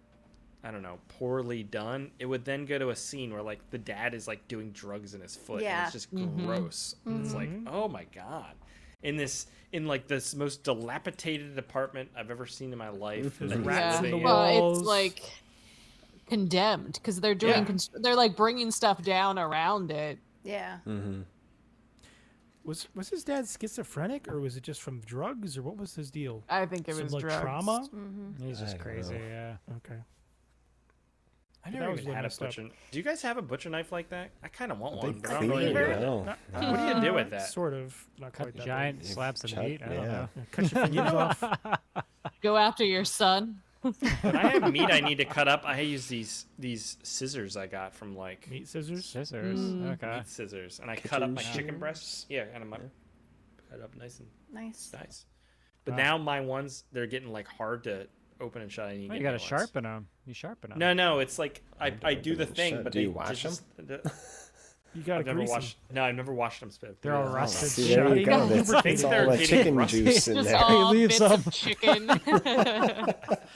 I don't know, poorly done, it would then go to a scene where like the dad is like doing drugs in his foot.
Yeah.
And it's just gross. It's like, oh my God. In like this most dilapidated apartment I've ever seen in my life.
There's
that
rats in
thing
the
is-
walls.
It's like condemned because they're doing
Yeah.
they're like bringing stuff down around it.
Yeah.
Was his dad schizophrenic, or was it just from drugs, or what was his deal?
I think it
Some
was
like
drugs.
trauma.
He's
I
just
don't
crazy.
know.
Yeah.
Okay.
I
That
never
was
even
what
had a
messed up.
butcher. Do you guys have a butcher knife like that? I kind of want one,
Big
but I don't really
cleaver?
do it.
No.
What do you do with that?
Sort of. Not quite that
Giant
big.
slabs of
Chuck-
meat. I don't
yeah.
know.
Yeah, cut your fingers off.
Go after your son.
When I have meat I need to cut up, I use these scissors I got from like
Meat scissors.
Scissors. Okay.
meat scissors, and I cut up my
Kitchen
chicken
shears?
breasts. Yeah, and I'm cut up nice and
Nice.
nice. But now my ones, they're getting like hard to open and shut. I need to
Oh, you
get
gotta
new ones.
sharpen them. You sharpen them.
No, it's like I do the
open and
thing,
shut.
but
Do
they
you wash
just,
You gotta
I've never
grease 'em.
washed. No, I've never washed them. Spit.
They're all
Yeah.
rusted.
See, there
shut.
you go. That's,
Think
that's
they're
all the
getting
chicken
rusty.
juice in
Just
there.
all
leaves
bits
them.
of chicken.
I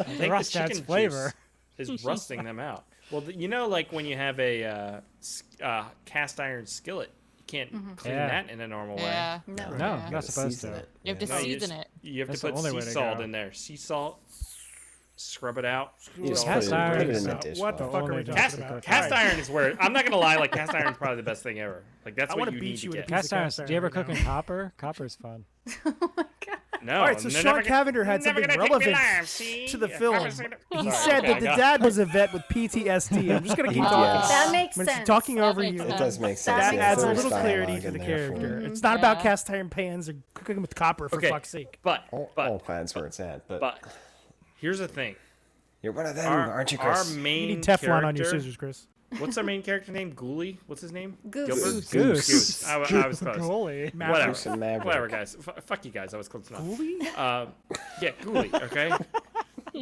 think the
rust adds
chicken
flavor.
juice is rusting them out. Well, you know, like when you have a cast iron skillet, you can't clean
Yeah.
that in a normal way.
Yeah.
No.
No,
Yeah.
you're not
Gotta
supposed
season
to.
it.
You have to
No, you
season
just-
it.
You have
That's
to
the
put
only
sea
way to
salt
go.
in there. Sea salt, scrub it out.
You just
Cast
put it
iron
in
is
the
What the
dishwasher.
fuck are we
Only
talking
Cast,
about?
cast
Alright.
iron is where I'm not gonna lie. Like cast iron is probably the best thing ever. Like that's
I
what
wanna
you
beat
need
you
to
with a
get.
piece
Cast
of
iron.
cast
Do you ever
iron
cook
right
in copper? Copper's fun.
No.
All right, so
I'm
Sean
never gonna-
Cavender had
never
something
gonna take me
relevant
alive, see?
to the
Yeah,
film.
Copper's gonna-
He
Sorry,
said
okay,
that the
go.
dad was a vet with PTSD. I'm just gonna keep talking.
That makes
When
sense.
she's talking
That
over
makes
you,
sense.
It does make sense.
That
that
makes
adds a
sense.
little
There's
clarity
dialogue
to
in
the
there for
character.
it.
It's not about
Yeah.
cast iron pans or cooking with copper, for
Okay.
fuck's sake.
But
That's where it's at.
but here's the thing.
You're one of them,
Our,
aren't you,
our
Chris?
main
You need Teflon
character,
on your scissors, Chris.
What's our main character name? Ghoulie? What's his name?
Goose.
Gilbert?
Goose.
I was close.
Goalie.
Whatever.
Goose and Maverick.
Whatever, guys. Fuck you guys. I was close enough.
Ghoulie?
Yeah, Ghoulie, okay?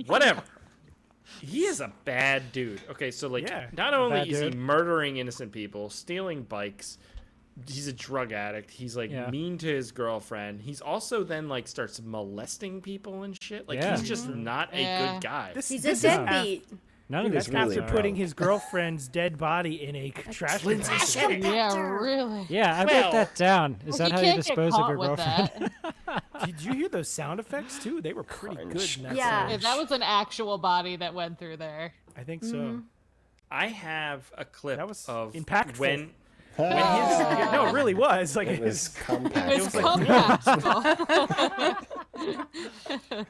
Whatever. He is a bad dude. Okay, so, like,
Yeah,
not only
bad
is he
dude.
murdering innocent people, stealing bikes, he's a drug addict. He's, like,
Yeah.
mean to his girlfriend. He's also then, like, starts molesting people and shit. Like,
Yeah.
he's just not a
Yeah.
good guy.
This,
He's
this
a
is
deadbeat.
None of
That's
these
really
after
bad.
putting his girlfriend's dead body in a trash container.
Yeah, really.
Yeah, I
Well-
wrote that down. Is
Well,
that how
he
you
can't get
dispose of
caught
your
with
girlfriend?
that.
Did you hear those sound effects too? They were pretty good in that
Yeah.
scene.
If that was an actual body that went through there.
I think so.
I have a clip
That was
of
impactful.
when
Yeah, no, it really was. Like
It was compact.
It was compact.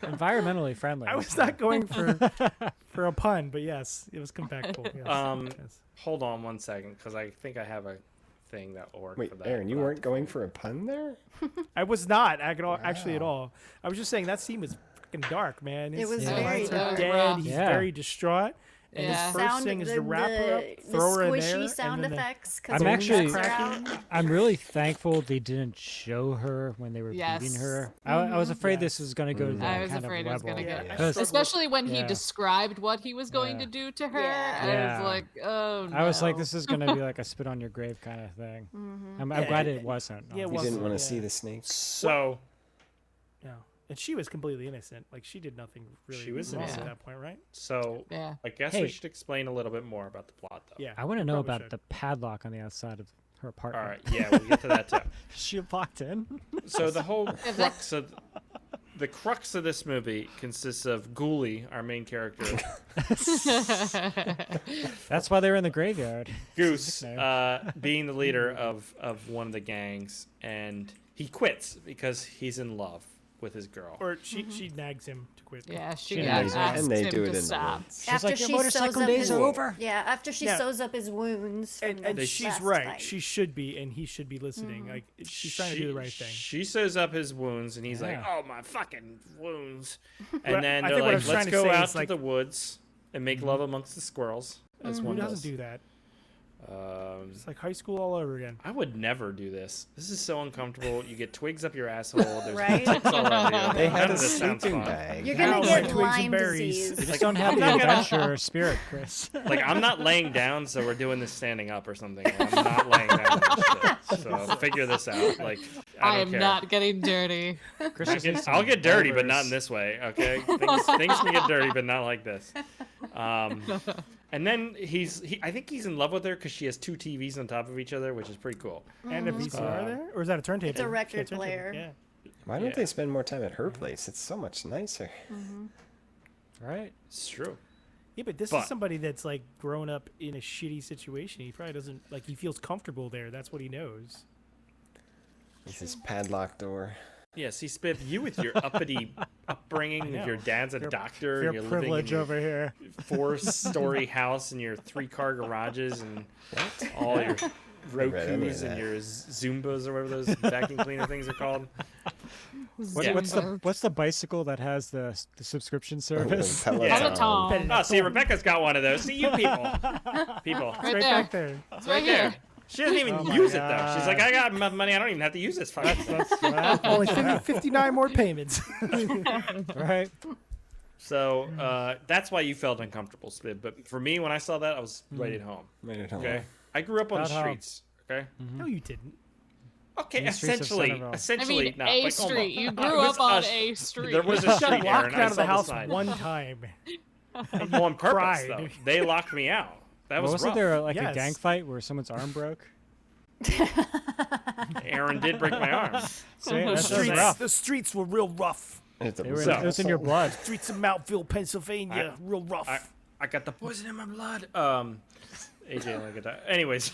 Environmentally friendly.
I was not going for a pun, but yes, it was compactful. Yes. Yes.
hold on one second, because I think I have a thing that will work
Wait,
for that.
Aaron, you
but-
weren't going for a pun there?
I was not actually at all. I was just saying that scene was fucking dark, man.
It was
his
very
parents are
dark.
dead.
Rough.
He's
Yeah.
very distraught. And
Yeah.
his first thing is to wrap her up,
the
throw her in there,
squishy
and
sound
then the-
effects. 'cause
I'm
her
actually-
nuts are out.
I'm really thankful they didn't show her when they were
Yes.
beating her. I was afraid this
Yes.
was going to go to that
I was
kind
afraid
of
it was
level.
going to
Yeah,
get.
I
'Cause-
struggled-
Especially when he
Yeah.
described what he was going
Yeah.
to do to her.
Yeah.
I
Yeah.
was like, oh no.
I was like, this is going to be like a spit on your grave kind of thing. I'm glad it wasn't.
Yeah, it
You
wasn't.
didn't want
Yeah.
to see the snakes?
So,
Yeah, and she was completely innocent. Like she did nothing really.
She was
wrong
innocent.
at that point, right?
Yeah.
I guess
Hey.
we should explain a little bit more about the plot, though.
Yeah.
I want to know
probably
about
should.
the padlock on the outside of her apartment.
All right. Yeah, we'll get to that too.
She locked in.
So the whole crux of the crux of this movie consists of Ghoulie, our main character,
That's why they were in the graveyard.
Goose,
nickname.
being the leader of one of the gangs, and he quits because he's in love with his girl.
Or she nags him to quit.
Yeah,
She
she
nags him.
asked
And they
him
do it
to
in the
stop.
woods.
After
like, "Your
she sews
motorcycle
up
days
his
are over."
Yeah, after she
Yeah.
sews up his wounds. From
And
the
she's
last
right.
fight.
She should be, and he should be listening. Like she's trying to do the right thing.
She sews up his wounds, and he's like,
Yeah.
"Oh, my fucking wounds!"
But
And then
I
they're
think what I
like,
was trying
"Let's
to
go
say
out
is,
to
like-
the woods and make love amongst the squirrels." As
Who
one
doesn't
does.
do that? It's like high school all over again.
I would never do this. This is so uncomfortable. You get twigs up your asshole. There's
Right?
ticks all over you.
They
None
had a
of this sounds
sleeping
fun.
bag.
You're
Now
gonna
it's
get
like twigs and
Lyme
berries.
disease.
You just don't have the adventure spirit, Chris.
Like, I'm not laying down, so we're doing this standing up or something. I'm not laying down. This shit. So figure this out. Like, I
I
don't
am
care.
not getting dirty.
Chris
I
just
can,
needs
I'll
some
get dirty, but not
boulders.
in this way. Okay, things can get dirty, but not like this. And then I think he's in love with her because she has 2 TVs on top of each other, which is pretty cool.
And a VCR there? Or is that a turntable?
It's a record player.
Yeah.
Why don't they spend more time at her place? It's so much nicer.
Right?
It's true.
Yeah, but this is somebody that's like grown up in a shitty situation. He probably doesn't he feels comfortable there. That's what he knows.
It's this padlocked door.
Yeah, see, Spiv, you with your uppity upbringing, your dad's a doctor,
Your
you're living
privilege
in your
over here.
4-story house and your 3-car garages and all your Rokus and your Zumbas or whatever those vacuum cleaner things are called.
What's the bicycle that has the subscription service?
Peloton.
Oh, see, Rebecca's got one of those. See, you people.
Right back there.
It's right there. She doesn't even use it, though. She's like, I got enough money, I don't even have to use this fucking thing.
Only 59 more payments.
Right.
So that's why you felt uncomfortable, Spib. But for me, when I saw that, I was right at home.
Right at home.
Okay? I grew up on the streets. Okay?
No, you didn't.
Okay,
The streets of
essentially.
Centerville.
Essentially, not.
A
like,
street. You
It
grew
was
up on
a-
a street.
There was a street,
Locked
Aaron.
out
I
of
saw
the
the
house
sign.
one time.
Well, on purpose,
cried.
though. They locked me out. That was
Wasn't
rough.
there a
Yes.
gang fight where someone's arm broke?
Aaron did break my arm.
See, that's rough.
The streets were real rough.
It's a
It
So-
was in your blood.
Streets of Mountville, Pennsylvania, real rough.
I got the poison in my blood. AJ only got that. Anyways.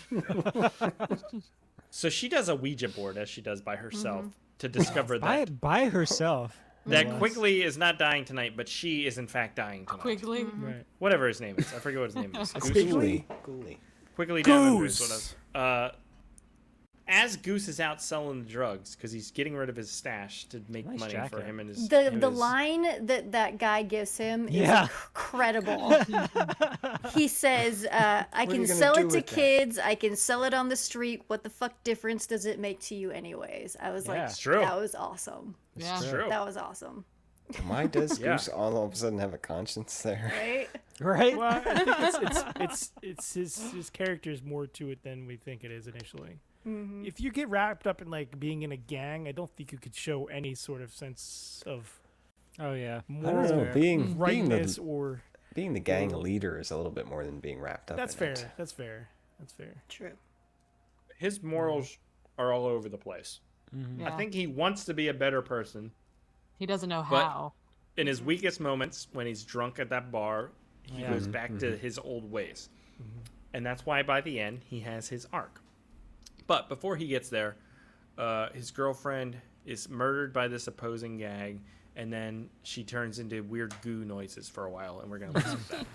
So she does a Ouija board, as she does by herself, to discover that
By herself.
that Quigley is not dying tonight, but she is in fact dying tonight.
Quickly.
Right.
Whatever his name is. I forget what his name is.
Quigley.
Quigley down under is what as Goose is out selling the drugs because he's getting rid of his stash to make
Nice
money for
jacket.
him and his
The
his-
line that guy gives him is
Yeah.
incredible. He says, "I
are
can
you gonna
sell
do
it to
with that?"
kids. I can sell it on the street. What the fuck difference does it make to you, anyways?" I was
Yeah.
like,
It's
true.
"That was awesome.
Yeah.
It's true.
That was awesome."
Why does
Yeah.
Goose all of a sudden have a conscience there?
Right?
Right?
Well, I think it's his character is more to it than we think it is initially. If you get wrapped up in like being in a gang, I don't think you could show any sort of sense of
Oh, yeah.
I don't
moral
know. Being
rightness or
being the gang leader is a little bit more than being wrapped up.
that's
in
fair.
it.
That's fair. That's fair.
True.
His morals are all over the place.
Yeah.
I think he wants to be a better person.
He doesn't know
But-
how.
In his weakest moments, when he's drunk at that bar, he
Yeah.
goes back to his old ways. And that's why by the end, he has his arc. But before he gets there, his girlfriend is murdered by this opposing gang, and then she turns into weird goo noises for a while, and we're going to listen to that.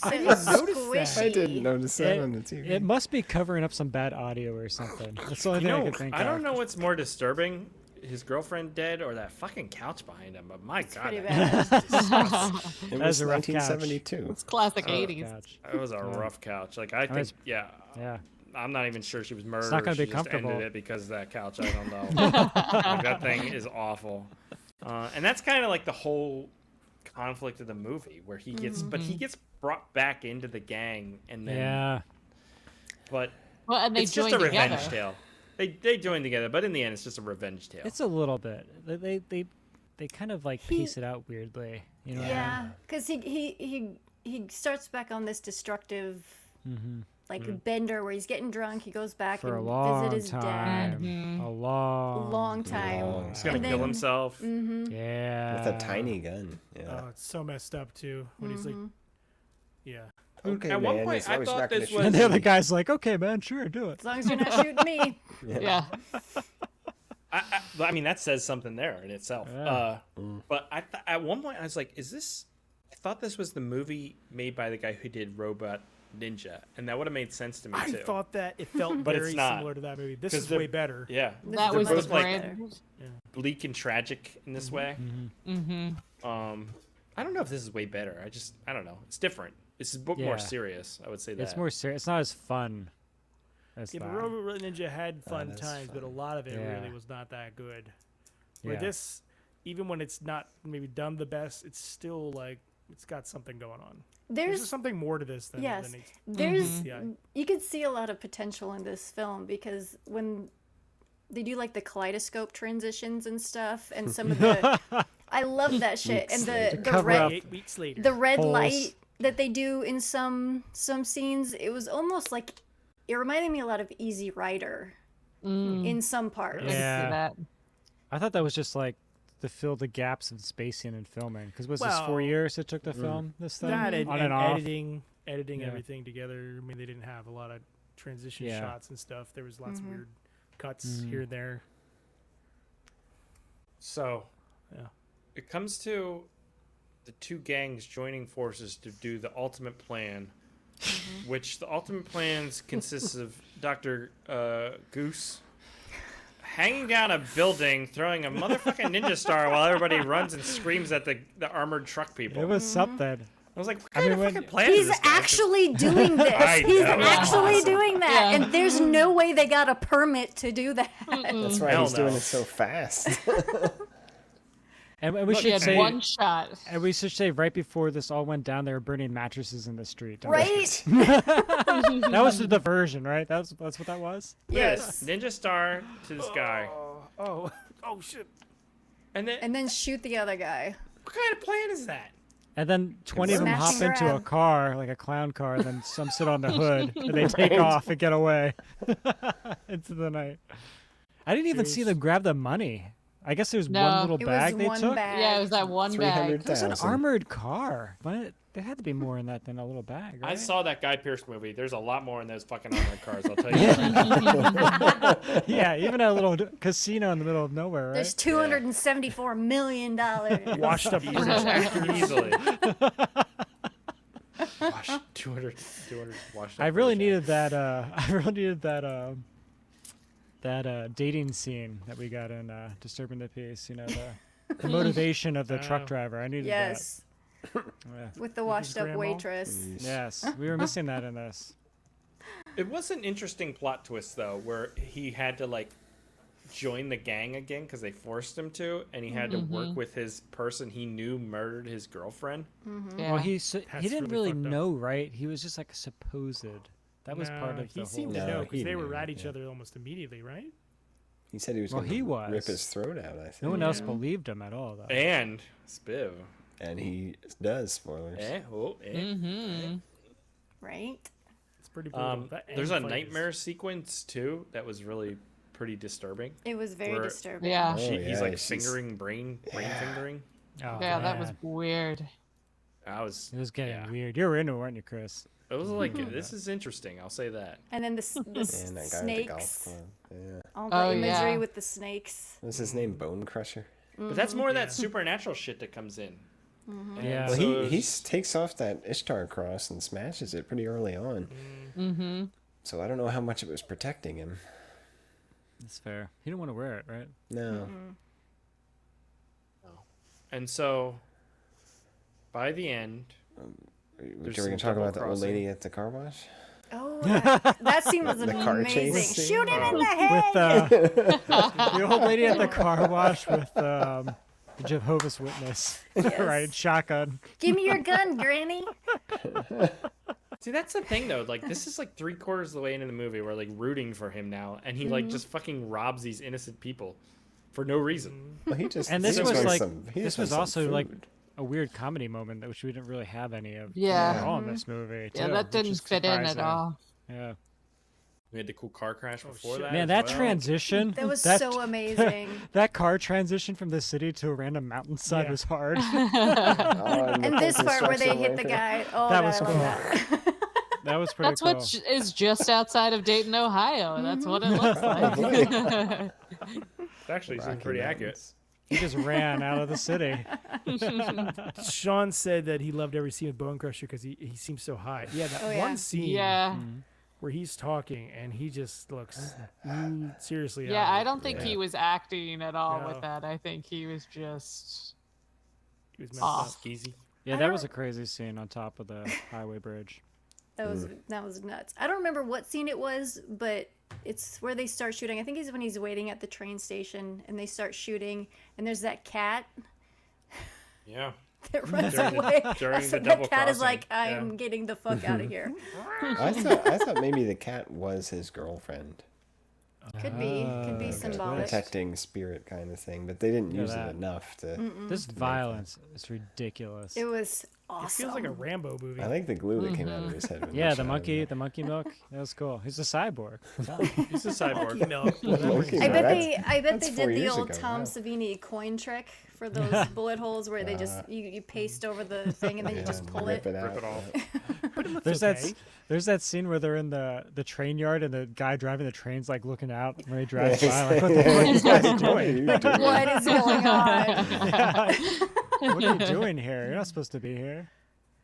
I
notice that.
I didn't notice that on the TV.
It must be covering up some bad audio or something. That's the only thing I can think
I
of.
don't know what's more disturbing, his girlfriend dead or that fucking couch behind him, but my God,
Pretty
that
bad.
It
That
was
is a rough couch.
1972.
It's classic
Oh,
80s.
Couch.
was a rough couch. Like, I think,
was-
yeah,
Yeah.
I'm not even sure she was murdered.
not gonna
she
be
just
comfortable.
ended it because of that couch. I don't know. Like, that thing is awful. And that's kind of like the whole conflict of the movie, where he gets, but he gets brought back into the gang, and then,
Yeah.
but
Well, and they
it's just
joined
a revenge
together.
tale. They join together, but in the end, it's just a revenge tale.
It's a little bit. They kind of like piece it out weirdly. You know what I mean?
Yeah, because he starts back on this destructive like bender where he's getting drunk. He goes back
For a
and
long
visit his dad.
time. A long
Long time.
He's gonna
And
kill
then-
himself.
Yeah.
With a tiny gun. Yeah.
Oh, it's so messed up too. When he's like, yeah.
Okay,
At one
man,
point,
it's
I
always
thought
not gonna
this
shoot
was-
And the
me.
other guy's like, okay, man, sure, do it.
As long as you're not shooting me.
Yeah.
I mean, that says something there in itself.
Yeah.
But at one point, I was like, "Is this?" I thought this was the movie made by the guy who did Robot Ninja, and that would have made sense to me
I
too.
thought that it felt
But
very
it's not.
similar to that movie. This
'Cause
is
they're-
way better.
Yeah,
That
They're
was
both
the
like
brand.
bleak and tragic in this way. I don't know if this is way better. I don't know. It's different. It's a book more
Yeah.
serious. I would say that.
It's more serious. It's not as fun as
Yeah, but
that.
Robot Ninja had fun
that's
times, but a
fun.
lot of it
Yeah.
really was not that good. Where
Yeah.
this even when it's not maybe done the best, it's still like it's got something going on. There's just something more to this than
yes.
than
There's you can see a lot of potential in this film because when they do like the kaleidoscope transitions and stuff, and some of the I love that shit. And the red
8 weeks later,
the red
Holes.
light that they do in some scenes, it was almost like it reminded me a lot of Easy Rider in some parts.
Yeah. I thought that was just like to fill the gaps of spacing and filming. Because was this 4 years it took to film this thing?
that
On
and
off?
editing
Yeah.
everything together. I mean, they didn't have a lot of transition
Yeah.
shots and stuff. There was lots of weird cuts here and there.
So,
Yeah.
it comes to the two gangs joining forces to do the ultimate plan, which the ultimate plans consists of Dr. Goose hanging down a building, throwing a motherfucking ninja star while everybody runs and screams at the armored truck people.
It was something.
I was like, what kind of fucking plan is
He's
this guy?
actually doing this.
I
He's
know.
actually doing that. And there's no way they got a permit to do that.
That's why
Hell
he's doing
no.
it so fast.
And we
He
should
had
say,
one shot.
and we should say, right before this all went down, they were burning mattresses in the street. don't we?
Right?
That was the diversion, right? That's what that was.
Yes.
Ninja star to this guy.
Oh shit!
And
And then shoot the other guy.
what kind of plan is that?
And then 20 of them hop
Smashing
into a
grab.
car, like a clown car, and then some sit on the hood, and they take off and get away into the night. I didn't even see them grab the money. I guess there's
No.
one little
It
bag
was
they
one
took.
bag.
Yeah, it was that one bag.
It was an
300,000.
armored car. But there had to be more in that than a little bag, right?
I saw that Guy Pearce movie. There's a lot more in those fucking armored cars, I'll tell you. That.
Yeah, even a little casino in the middle of nowhere, right?
There's $274 million.
Washed up British actors.
Easily. Wash, 200 washed up
I really
British
needed that. I really needed that. That dating scene that we got in Disturbing the Peace. You know, the motivation of the truck driver. I needed
Yes.
that. Yeah.
With the washed up
grandma?
waitress.
Yes, we were missing that in this.
It was an interesting plot twist, though, where he had to, like, join the gang again because they forced him to, and he had to work with his person he knew murdered his girlfriend.
Yeah.
Well, he
That's
didn't
really
really
fucked up.
know, right? He was just like a supposed. That was part of
He
the
seemed
whole.
to know
No,
because
he
they were
knew,
at each
yeah.
other almost immediately, right?
He said he was
Well,
going
he
to
was.
rip his throat out, I think.
No one else believed him at all, though.
And Spiv.
And he does, spoilers.
Right?
It's pretty brutal. That
There's
end
a
fight is-
nightmare sequence, too, that was really pretty disturbing.
It was very
Where-
disturbing.
Yeah.
Oh,
He's,
yeah,
like,
she's-
fingering brain fingering.
Oh,
Yeah, that was
man.
weird.
I was...
It was getting
yeah.
weird. You were into it, weren't you, Chris?
It was like, this is interesting, I'll say that.
And then the
And that guy at the golf
snakes.
club. Yeah.
All the
Oh,
imagery
yeah.
with the snakes.
What's his name? Bone Crusher?
But that's more of that supernatural shit that comes in. And
Yeah.
Well,
so
he takes off that Ishtar cross and smashes it pretty early on.
Mm-hmm.
So I don't know how much it was protecting him.
That's fair. He didn't want to wear it, right?
No.
And so, by the end,
We're
There's
going
some
to talk
double
about the old
crossing.
lady at the car wash?
Oh, that scene was
The car
amazing.
chase scene?
Shoot him in the head.
With the old lady at the car wash with the Jehovah's Witness, right? Shotgun.
Give me your gun, Granny.
see, that's the thing though. Like, this is like 3/4 of the way into the movie. We're like rooting for him now, and he like just fucking robs these innocent people for no reason.
Well, he just
And
he
this
just
was
wants
like
some- he
this
just
was
wants some
also like
food.
a weird comedy moment that which we didn't really have any of
Yeah.
at all in this movie.
Yeah,
too,
that
which
didn't
is
fit in at
surprising.
all.
Yeah,
We had the cool car crash before
shit.
that.
man,
as
that
well.
transition.
That was so amazing.
That car transition from the city to a random mountainside
Yeah.
was hard.
Oh,
And this part where they
construction
hit the
worker.
guy. Oh,
That
God,
was
I love
cool.
that.
That was pretty
That's
cool.
what is just outside of Dayton, Ohio. That's what it looks like.
It actually seems
Rocky
pretty
Mountains.
accurate.
He just ran out of the city.
Sean said that he loved every scene with Bone Crusher because he seems so high. Yeah, that
Oh, yeah.
one scene
Yeah.
where he's talking and he just looks seriously.
Yeah,
out
I
of it.
don't think he was acting at all
No.
with that. I think he was just
He was messed
off.
up.
Skeezy.
Yeah,
I
that
don't-
was a crazy scene on top of the highway bridge.
That was nuts. I don't remember what scene it was, but It's where they start shooting. I think it's when he's waiting at the train station and they start shooting, and there's that cat
Yeah.
that runs
During the-
away.
during
So
the
that
double
cat is
crossing.
like,
Yeah.
I'm getting the fuck out of here.
I thought maybe the cat was his girlfriend.
Could be symbolic.
Protecting spirit kind of thing, but they didn't use
that.
it enough to.
This violence is ridiculous.
It was
It
awesome.
feels like a Rambo movie.
I like the glue that came out of his head. when
Yeah,
they
the
shot him.
monkey milk. That was cool. He's a cyborg.
He's a cyborg.
Milk.
Monkey
I bet
milk.
they
That's
did
4
the
years
old
ago,
Tom
wow.
Savini coin trick for those bullet holes where they just you paste over the thing and then you just pull
rip
it.
out.
Rip it off.
There's that scene where they're in the train yard and the guy driving the train's like looking out when he drives by. Like, what the fuck are these guys doing?
What is going on?
What are you doing here? You're not supposed to be here.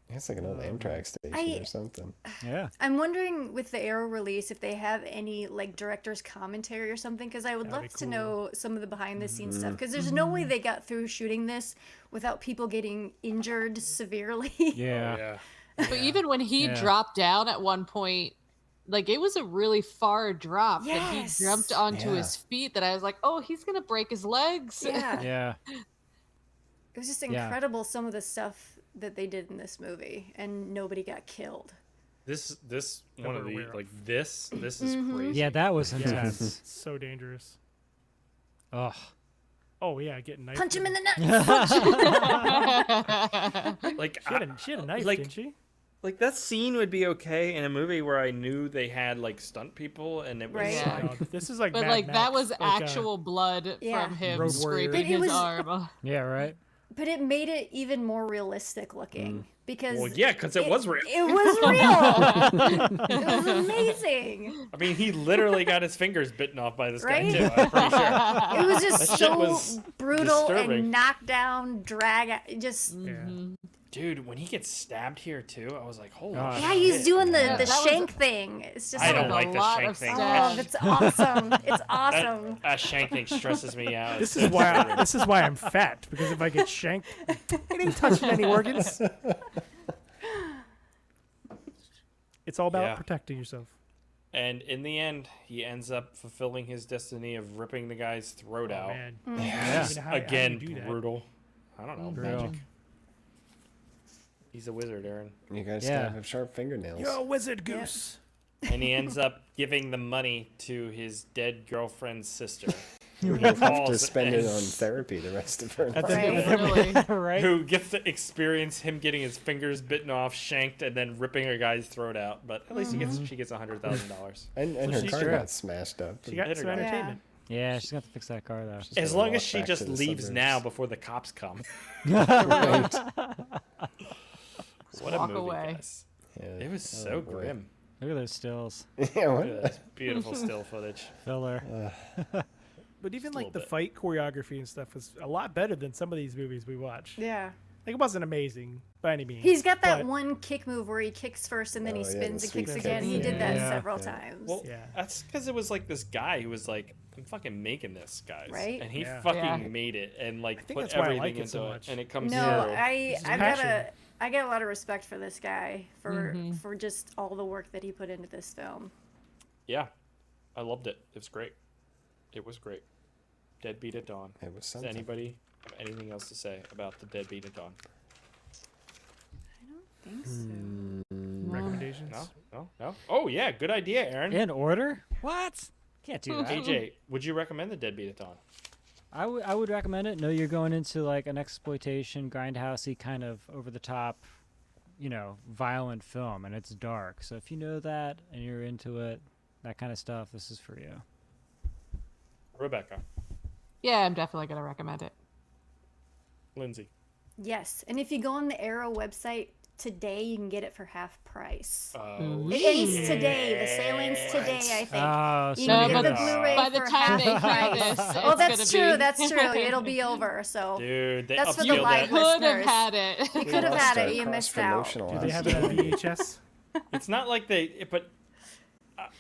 It's like an old Amtrak station or something.
Yeah.
I'm wondering with the Arrow release if they have any like director's commentary or something, because I would
That'd
love
be
to
cool.
know some of the behind the scenes stuff, because there's no way they got through shooting this without people getting injured severely.
Yeah.
Yeah.
But even when he
Yeah.
dropped down at one point, like it was a really far drop that
Yes.
he jumped onto
Yeah.
his feet that I was like, oh, he's gonna break his legs.
Yeah.
Yeah.
It was just
Yeah.
incredible some of the stuff that they did in this movie, and nobody got killed.
This one of
we're
the
aware of.
like this is crazy.
Yeah, that was
Yes.
intense.
So dangerous.
Ugh.
Oh yeah, getting knife.
Punch him in the nuts.
Like
She had a knife,
like-
didn't she?
like that scene would be okay in a movie where I knew they had like stunt people and it was
Right.
like,
No, this is like.
But
Mad
like that
Max,
was
like,
actual blood
Yeah.
from him
Road Warrior.
scraping
But it
his
was-
arm.
Yeah, right?
But it made it even more realistic looking because
well, yeah, because it was real.
It was real. It was amazing.
I mean, he literally got his fingers bitten off by this
Right?
guy too. I'm pretty sure.
It was just
That shit
so
was
brutal
disturbing.
and knockdown, drag. Just
Yeah.
Dude, when he gets stabbed here too, I was like, holy
God.
yeah, he's
shit.
doing the
that was-
shank thing. It's just
I
That
don't
was
like
a
the
lot
shank
of
thing.
stab.
oh, that's awesome. It's awesome.
That shank thing stresses me out.
This
It's
is why.
disturbing.
This is why I'm fat, because if I get shanked, it ain't touching any organs. It's all about
Yeah.
protecting yourself.
And in the end, he ends up fulfilling his destiny of ripping the guy's throat out.
Man.
Yeah.
How do
Again,
you do that?
brutal. I don't know.
Brutal.
Magic. He's a wizard, Aaron.
You guys
Yeah.
gotta have sharp fingernails.
You're a wizard goose.
And he ends up giving the money to his dead girlfriend's sister.
You have to
calls
spend it
and-
on therapy the rest of her
At
life.
the-
Really?
right?
Who gets to experience him getting his fingers bitten off, shanked, and then ripping a guy's throat out. But at least she gets $100,000.
And her
she's
car
sure.
got smashed up.
She got some
Yeah.
entertainment.
Yeah, she's got to fix that car though.
She's
As
gonna
long
walk
as she
back
just
to the
leaves
suburbs.
now before the cops come.
Right.
What a
walk
movie,
away.
guys.
Yeah.
It was
Oh,
so
boy.
grim.
Look at those stills.
Yeah,
Look
what?
at this beautiful still footage.
Filler.
But even
a
like
little
the
bit.
fight choreography and stuff was a lot better than some of these movies we watch.
Yeah.
Like it wasn't amazing by any means.
He's got that
but-
one kick move where he kicks first and then
Oh,
he
yeah,
spins
the
and kicks
sweep
again.
kick.
He did that
Yeah.
several
Yeah.
times.
Well,
Yeah.
that's because it was like this guy who was like, I'm fucking making this, guys.
Right?
And he
Yeah.
fucking
Yeah.
made it and like
think
put
that's why I
everything
like it
into
so
it.
much.
And it comes
No,
through.
I got a lot of respect for this guy for just all the work that he put into this film.
Yeah. I loved it. It was great. It was great. Deadbeat at Dawn.
It was
Does
something.
anybody have anything else to say about the Deadbeat at Dawn?
I don't think so.
recommendations.
No? Oh, yeah. Good idea, Aaron.
In order? What? Can't do that.
AJ, would you recommend the Deadbeat at Dawn?
I would recommend it. No, you're going into like an exploitation, grindhousey kind of over the top, violent film, and it's dark. So if you know that and you're into it, that kind of stuff, this is for you.
Rebecca.
Yeah, I'm definitely gonna recommend it.
Lindsay.
Yes, and if you go on the Arrow website today, you can get it for half price.
Oh,
It ends today. The sale ends today, I think.
Oh,
You
so
can
you're
get the
gonna-
Blu-ray
by the
for
time
half
they hear
price.
this,
Oh,
it's
that's
gonna
true.
be-
That's true. It'll be over. So
dude, they
That's for the
upscaled
live
that.
Could have
listeners.
had it.
you could have
Lost
had
our
it. You missed out.
cross-promotional
Do they have
aspect.
it on VHS?
It's not like but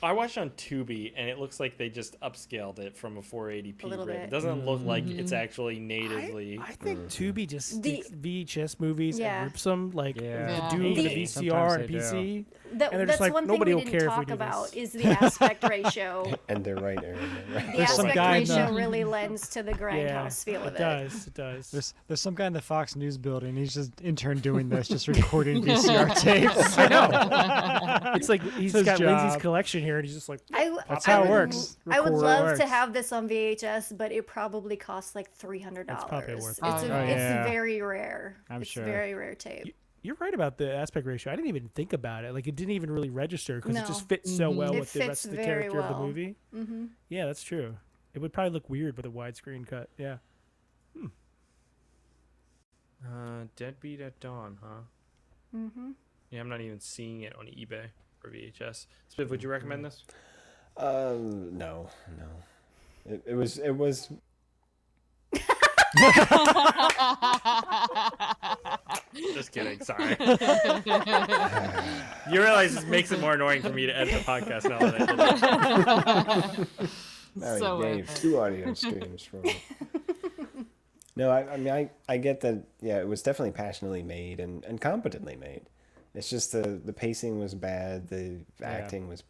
I watched on Tubi, and it looks like they just upscaled it from a 480p
A little
rip.
bit.
It doesn't look like it's actually natively.
I think Tubi just
The-
takes VHS movies
Yeah.
and rips them like
Yeah.
to do
The-
the VCR
Sometimes
and
they do.
PC.
That,
And they're
that's
just like,
one thing
nobody
we
will
didn't
care if we
talk
do
about
this.
is the aspect ratio.
And they're right, Aaron. They're right.
The
There's some
aspect
guy in the-
ratio really lends to the grindhouse feel of
it does. It does.
There's some guy in the Fox News building. He's just intern doing this, just recording VCR tapes.
I know. It's like he's
his
got Lindsay's
job.
collection here, and he's just like,
That's
I
how it
would-
works.
I would
Record.
love
Works.
to have this on VHS, but it probably costs like $300.
It's probably worth
It's,
it.
it's
yeah.
very rare.
I'm
it's
sure.
very rare tape.
you're right about the aspect ratio. I didn't even think about it. Like, it didn't even really register because
No.
it just fits so well
It
with the
fits
rest of the
very
character of the
well.
movie.
Mm-hmm.
Yeah, that's true. It would probably look weird with a widescreen cut. Yeah.
Deadbeat at Dawn, huh?
Mm-hmm.
Yeah, I'm not even seeing it on eBay for VHS. Spiv, would you recommend this?
No. It was.
Just kidding. Sorry. You realize this makes it more annoying for me to edit the podcast now that I did it.
Now
So
he gave 2 audio streams from it. No, I mean, I get that. Yeah, it was definitely passionately made and competently made. It's just the pacing was bad. The acting was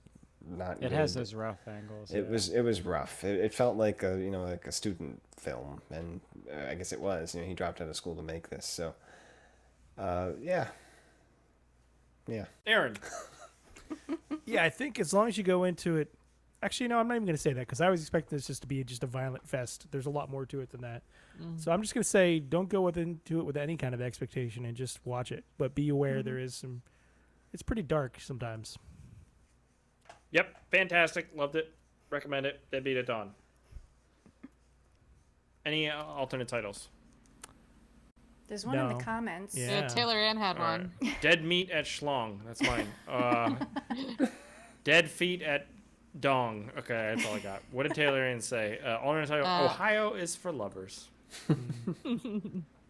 not.
It
good.
has those rough angles.
It was rough. It felt like a student film, and I guess it was. He dropped out of school to make this. So, yeah.
Aaron.
Yeah, I think as long as you go into it. Actually, no, I'm not even going to say that because I was expecting this just to be just a violent fest. There's a lot more to it than that. So I'm just going to say don't go into it with any kind of expectation and just watch it. But be aware there is some. It's pretty dark sometimes.
Yep, fantastic. Loved it. Recommend it. Deadbeat at Dawn. Any alternate titles?
There's one in
No.
the comments.
Yeah.
Yeah, Taylor Ann had
All
one.
right. Dead Meat at Schlong. That's mine. Dead Feet at Dong. Okay, that's all I got. What did Taylor Ann say? Alternate title, Ohio is for lovers.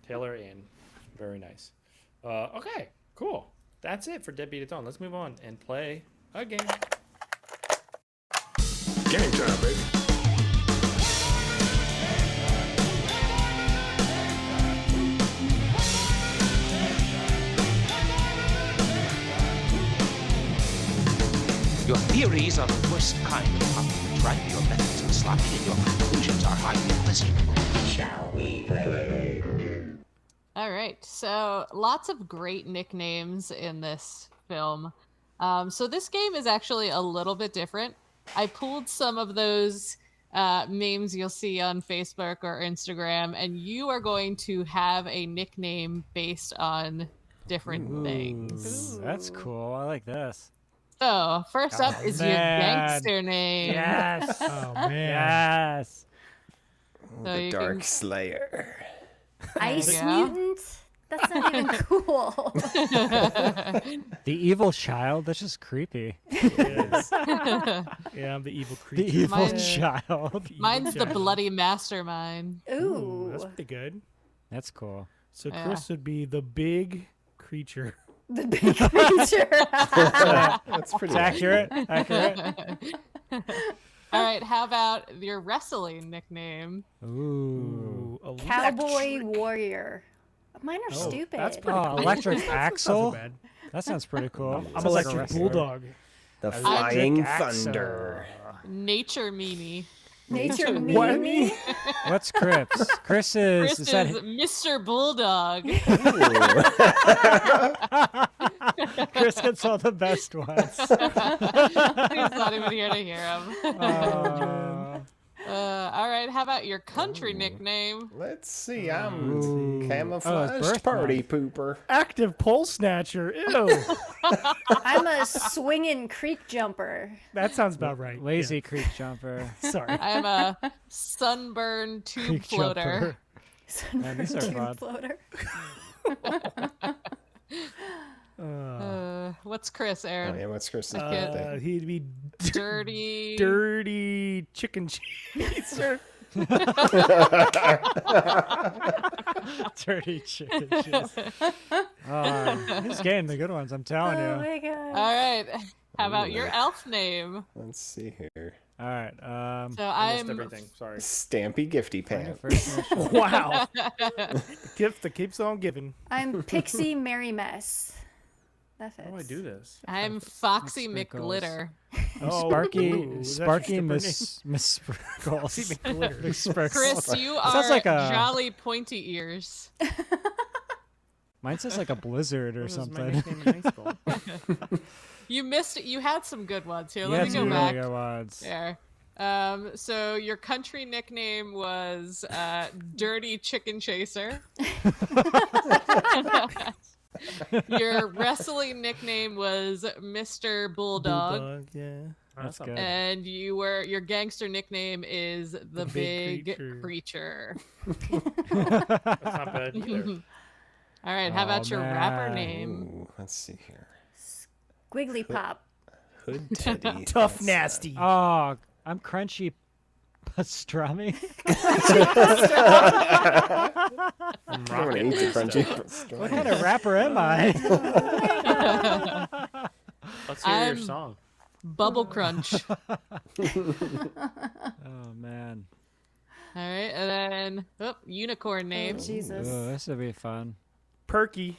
Taylor Ann. Very nice. Okay, cool. That's it for Deadbeat at Dawn. Let's move on and play a game.
Game time, baby.
Your theories are the worst kind of compliment, right? Your methods are sloppy and your conclusions are highly questionable. Shall we play?
All right. So lots of great nicknames in this film. So this game is actually a little bit different. I pulled some of those memes you'll see on Facebook or Instagram, and you are going to have a nickname based on different things.
That's cool. I like this.
So first up is your
man.
gangster name.
Yes.
Oh man.
Yes.
So
The
you
Dark
can-
Slayer.
Ice
Yeah.
mutant? That's not even cool.
The evil child. That's just creepy.
Yeah, I'm the evil
The
creature.
evil
Mine-
child.
Mine's the
child.
bloody mastermind.
Ooh.
That's pretty good.
That's cool.
So
Yeah.
Chris would be the big creature.
The big creature.
That's pretty
It's accurate. Accurate.
All right, how about your wrestling nickname?
Ooh.
Cowboy warrior. Mine are stupid.
That's pretty
Oh,
cool.
electric
That's not so
axle.
bad.
That sounds pretty cool.
I'm
Sounds like a
electric
wrestler.
bulldog.
The
Electric
Flying
axle.
Thunder.
Nature meanie.
Nature
What?
Mimi.
What's Chris? Chris is.
Chris
is
is
that
Mr. Bulldog.
Chris gets all the best ones.
He's not even here to hear him. All right, how about your country nickname?
Let's see. I'm
Ooh.
camouflaged
birth
party
month.
pooper.
Active pole snatcher. Ew.
I'm a swinging creek jumper.
That sounds about right.
Lazy creek jumper.
Yeah. Sorry.
I'm a sunburn tube
Creek
floater.
jumper. Man, these are
Tube
fun.
floater.
What's Chris,
Oh,
Aaron?
yeah, what's Chris's
kid.
birthday?
He'd be
Dirty.
dirty chicken cheese.
Dirty chicken cheese. He's getting the good ones, I'm telling
Oh
you.
my god.
All right. How about your elf name?
Let's see here.
All right.
So
I missed
I'm
everything. Sorry.
Stampy Gifty Pants.
Wow. Gift that keeps on giving.
I'm Pixie Mary Mess. That fits.
How do I do this?
I'm Foxy
Sprinkles.
McGlitter.
Sparky Miss Sprinkles. Miss Sprinkles.
Chris, you are
Sounds like a-
Jolly Pointy Ears.
Mine says like a blizzard or
What was my
something.
nickname in high school?
You missed it. You had some good ones here.
You
Let
had
me
some
go
really
back.
good ones.
There. So your country nickname was Dirty Chicken Chaser. Your wrestling nickname was Mr. Bulldog.
Yeah.
That's good.
And your gangster nickname is the Big
Creature.
Creature.
That's not bad either.
All right, how about your rapper
man.
name?
Ooh, let's see here.
Squiggly Pop.
Hood Teddy.
Tough
That's,
nasty.
Oh, I'm Crunchy Pastrami.
I'm
I want to
rocking
eat the
this
crunchy.
stuff.
What kind of rapper am I?
Let's hear your
I'm-
song.
Bubble Crunch.
Oh man.
All right, and then unicorn name.
Jesus.
Oh, this would be fun.
Perky.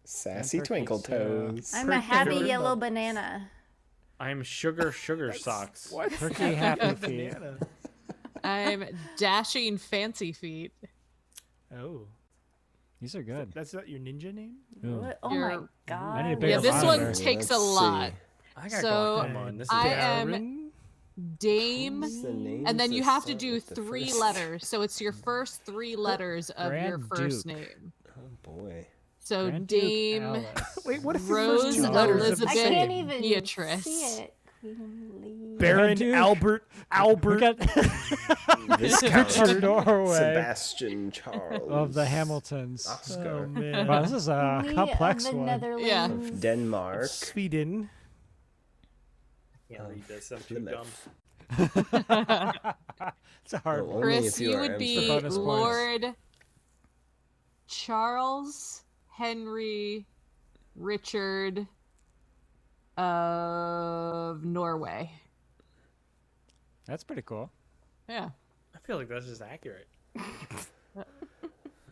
Sassy
Turkey,
Twinkle
so-
Toes.
I'm a happy yellow banana.
I'm Sugar Socks.
What?
Perky Happy Feet.
Banana.
I'm Dashing Fancy Feet.
Oh.
These are good.
That's not your ninja name?
Ooh.
What? Oh
You're-
my god.
I need a bigger
Yeah, this one
monitor.
takes a
Let's
lot.
see.
I got
So,
glaucoma, and this is
I
bad.
am Dame,
Who's the names
and then you
that
have to
start
do
with the
3
first-
letters. So it's your first 3 letters of your
Grand
first
Duke.
name.
Oh boy.
So
Grand Duke
Dame
Alice.
Wait, what if the
Rose
first 2 letters of the
I
Elizabeth
same?
can't even
Beatrice.
see it. Queen Lee.
Baron
Duke.
Albert.
We got
Viscount
Norway
Sebastian Charles.
of the Hamiltons.
Oscar.
Oh, man.
Wow, this is a
Lee
complex
of the
one.
Yeah.
Netherlands.
Of Denmark.
Sweden.
I can't read this. I'm too
Plymouth.
dumb.
It's a hard
Oh,
one.
only
Chris,
if you
you
are
would
M
be
for
bonus points.
Lord Charles Henry Richard of Norway.
That's pretty cool.
Yeah.
I feel like that's just accurate.
All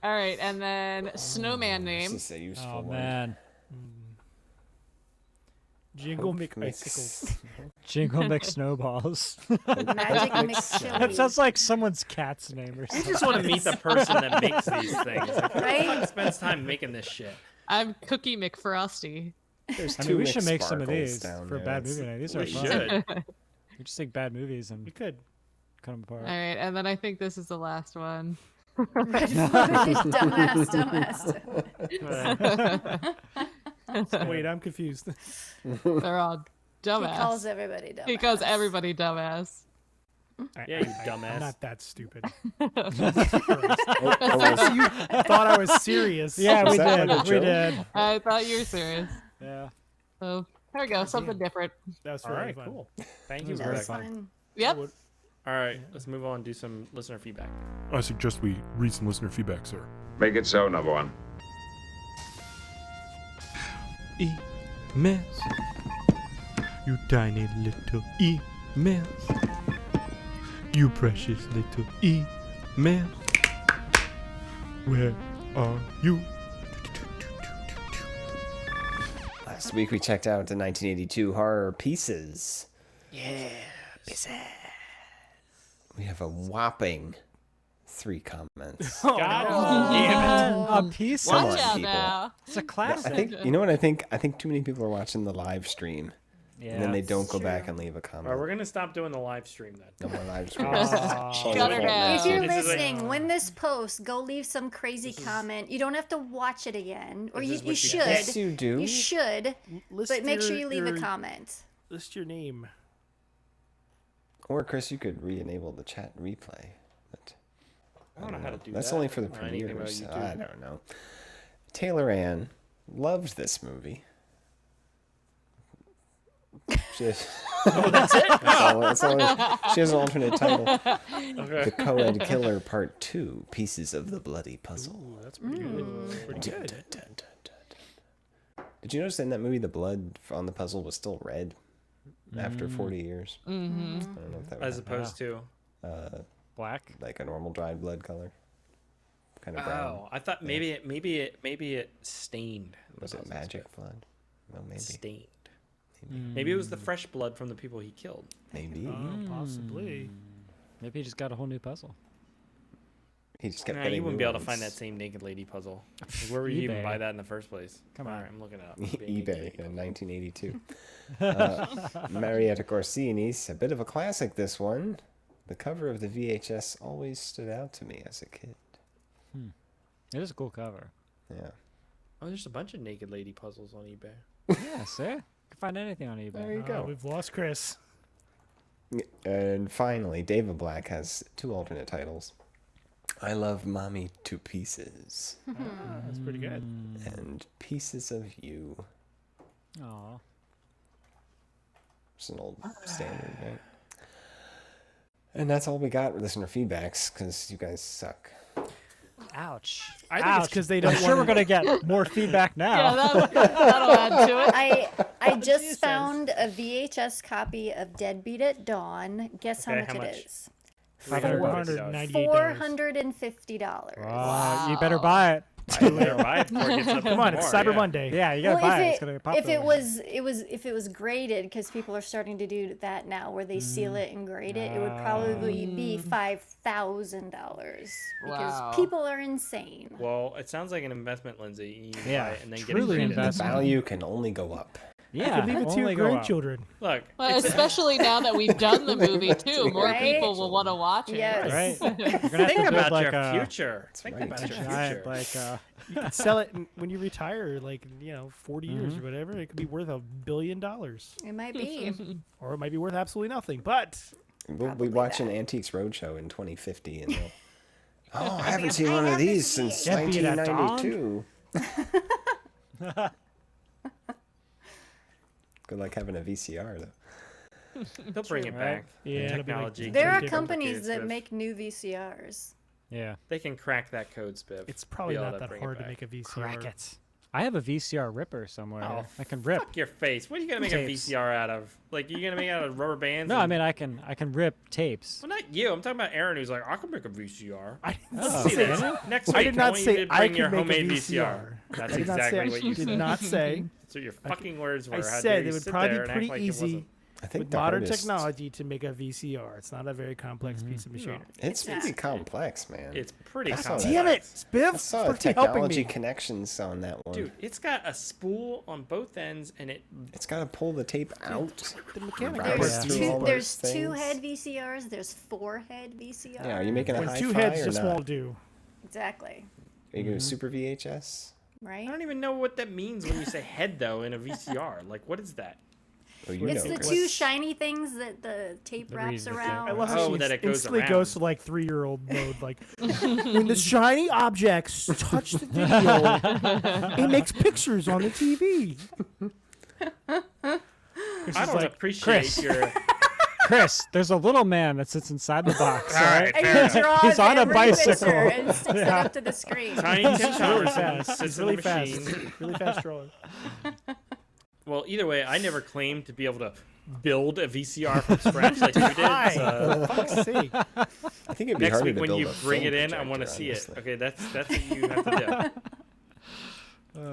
right, and then snowman
This
name.
is a useful
Oh
one.
man.
Jingle
Hope
McIcicles.
Jingle McSnowballs.
Magic
That
McChili.
sounds like someone's cat's name or
I
something.
just want to meet the person that makes these things. Like, who the
Right?
fuck spends time making this shit?
I'm Cookie McFrosty.
There's
I
two
mean, we should make some of
McSparkles
these
down
for
there.
bad
It's-
movie night. These are
We
fun.
should.
We just take bad movies and
You could.
cut them apart.
All right, and then I think this is the last one.
dumbass.
Wait, I'm confused.
They're all
He
dumbass.
calls everybody dumbass.
He calls everybody dumbass.
Yeah, you
I'm
dumbass.
not that stupid.
Oh,
You thought I was serious.
Yeah,
Was
we
that one a
did. We
joke?
did.
I thought you were serious.
Yeah.
So there we go, something different.
That was
All
very
right,
fun.
cool. Thank you
was
for
very
that.
fun.
Fun.
Yep.
All right, let's move on and do some listener feedback.
I suggest we read some listener feedback, sir.
Make it so, number one.
Emails. You tiny little emails. You precious little emails. Where are you?
Last week we checked out the 1982 horror Pieces.
Yeah,
We have a whopping 3 comments.
God damn it.
A piece
Come
Watch
on,
out
people.
now.
It's a
I
classic.
think you know what I think. I think too many people are watching the live stream,
Yeah.
and then they don't go back and leave a
All
comment.
right, we're gonna stop doing the live stream then.
No more live streams.
Aw.
Shut her down.
If you're
This is like-
listening, when this posts, go leave some crazy comment. You don't have to watch it again, or
This
you,
is what
you
you
should.
get.
Yes, you do.
You should,
List
but make sure you
your-
leave a comment.
List your name.
Or Chris, you could re-enable the chat replay. But
I don't know how to do
That's
that.
only for the
I don't know anything about
premieres.
YouTube.
I don't know. Taylor Ann loved this movie. She has,
That's it.
that's all she has an alternate title.
Okay.
The Co-Ed Killer Part 2, Pieces of the Bloody Puzzle.
Ooh, that's pretty good. Pretty good.
Did you notice in that movie the blood on the puzzle was still red? after 40 years.
Mm-hmm.
I don't know if that would
As
happen.
opposed to.
Black.
Like a normal dried blood color. Kind of brown.
Oh, I thought maybe it stained.
Was it magic blood? Well, maybe.
Stained. Maybe it was the fresh blood from the people he killed.
Maybe.
Possibly.
Maybe he just got a whole new puzzle.
He just kept
Nah,
getting
you wouldn't
new
be able to
ones.
find that same naked lady puzzle. Like, where would you even
eBay.
buy that in the first place?
Come on.
Alright, I'm looking it up.
eBay in 1982. Marietta Corsini's a bit of a classic, this one. The cover of the VHS always stood out to me as a kid.
It is a cool cover.
Yeah.
Oh, there's a bunch of naked lady puzzles on eBay.
Yeah, see? You can find anything on eBay.
There you go.
We've lost Chris.
And finally, David Black has 2 alternate titles. I Love Mommy to Pieces.
That's pretty good.
And Pieces of You.
Aw.
It's an old standard, right? And that's all we got with listener feedbacks, because you guys suck.
Ouch.
I think it's because they don't
I'm sure we're
want
going to get more feedback now.
Yeah, that'll add to it.
I just found a VHS copy of Deadbeat at Dawn. Guess how
Okay,
much
how
it
much?
is?
$498.
$450.
Wow.
You better buy it.
I better buy it before it gets up
Come on,
more,
it's Cyber
yeah.
Monday.
Yeah, you got to buy it. It's going to be popular.
if it was graded, because people are starting to do that now, where they seal it and grade it, it would probably be $5,000 because
Wow.
people are insane.
Well, it sounds like an investment, Lindsay. You need to
Yeah,
buy it and then get it
truly
graded.
The
investment.
value can only go up.
Yeah,
You could leave it to
only
your
go up.
grandchildren.
Look,
Well, especially now that we've done the movie too, more
Right?
people will want to watch it.
Yes.
Right? You're going to have
think
to build
about
like
your
a
future. Think
right.
about your
giant,
future.
You could sell it when you retire, like 40 years or whatever. It could be worth $1 billion,
It might be.
or it might be worth absolutely nothing. But
We'll be watching Antiques Roadshow in 2050, and they'll. Oh, I haven't
I
seen one of
have to
these
see
since
it.
Deadbeat at dawn?
1992. Good luck having a VCR, though.
They'll bring it back.
Yeah, it'll be like-
Technology.
There are
Different
companies that
Spiff.
make new VCRs.
Yeah.
They can crack that code, Spiff.
it's probably
Be able
not
to
that
bring it
hard to
back.
make a VCR.
Crack it. I have a VCR ripper somewhere.
Oh,
I can rip.
Fuck your face. What are you gonna make
Tapes.
a VCR out of? Like, you gonna make it out of rubber bands?
No, I
and-
mean I can rip tapes.
Well, not you. I'm talking about Aaron, who's like, I can make a VCR.
I didn't
Oh.
See
say
this
that.
next week.
I did not
want
say
you to
I
bring
could
your
make a
homemade
VCR.
That's
I did not say
exactly
I
what you
did
said.
not say.
So your fucking words were.
I
how
said
dare
it
you
would
sit
probably
there
be
and act
pretty
like it
easy
wasn't.
I think
with
the
modern
hardest-
technology to make a VCR. It's not a very complex piece of machinery.
It's pretty complex, man.
It's pretty
I saw
complex.
that.
Damn it,
I
Spiff!
saw
Supposed to be helping
technology
me.
connections on that one.
Dude, it's got a spool on both ends, and it.
It's got to pull the tape out.
The mechanic
Right.
parts.
There's
through all
two.
those
There's two
things.
head VCRs. There's 4 head VCRs.
Yeah, are you making a
When
hi-fi
two heads
or
just
not?
won't do.
Exactly.
Are you going to Super VHS?
Right.
I don't even know what that means when you say head though in a VCR. Like, what is that?
Oh, you
It's
know,
the
Chris.
2 shiny things that the tape
The
wraps
reason the tape-
around.
I love
Oh,
how she
that it goes
instantly
around.
goes to like 3-year-old mode. Like when the shiny objects touch the video, it makes pictures on the TV.
I don't appreciate
Chris.
your.
Chris, there's a little man that sits inside the box.
All right,
And
fair
he
enough.
draws
He's on a
every
bicycle.
picture and sticks it up to the screen.
Tiny Tim
Really
Thomerson
fast.
sits
It's
in
really
the
fast.
machine.
Really fast drawing.
Well, either way, I never claimed to be able to build a VCR from scratch like you did.
Hi,
So
for fuck's sake.
I think it'd be
next
harder
week
to
when
build
you
a
bring
film
it in, I
projector,
want to see it.
honestly.
Okay, that's what you have to do.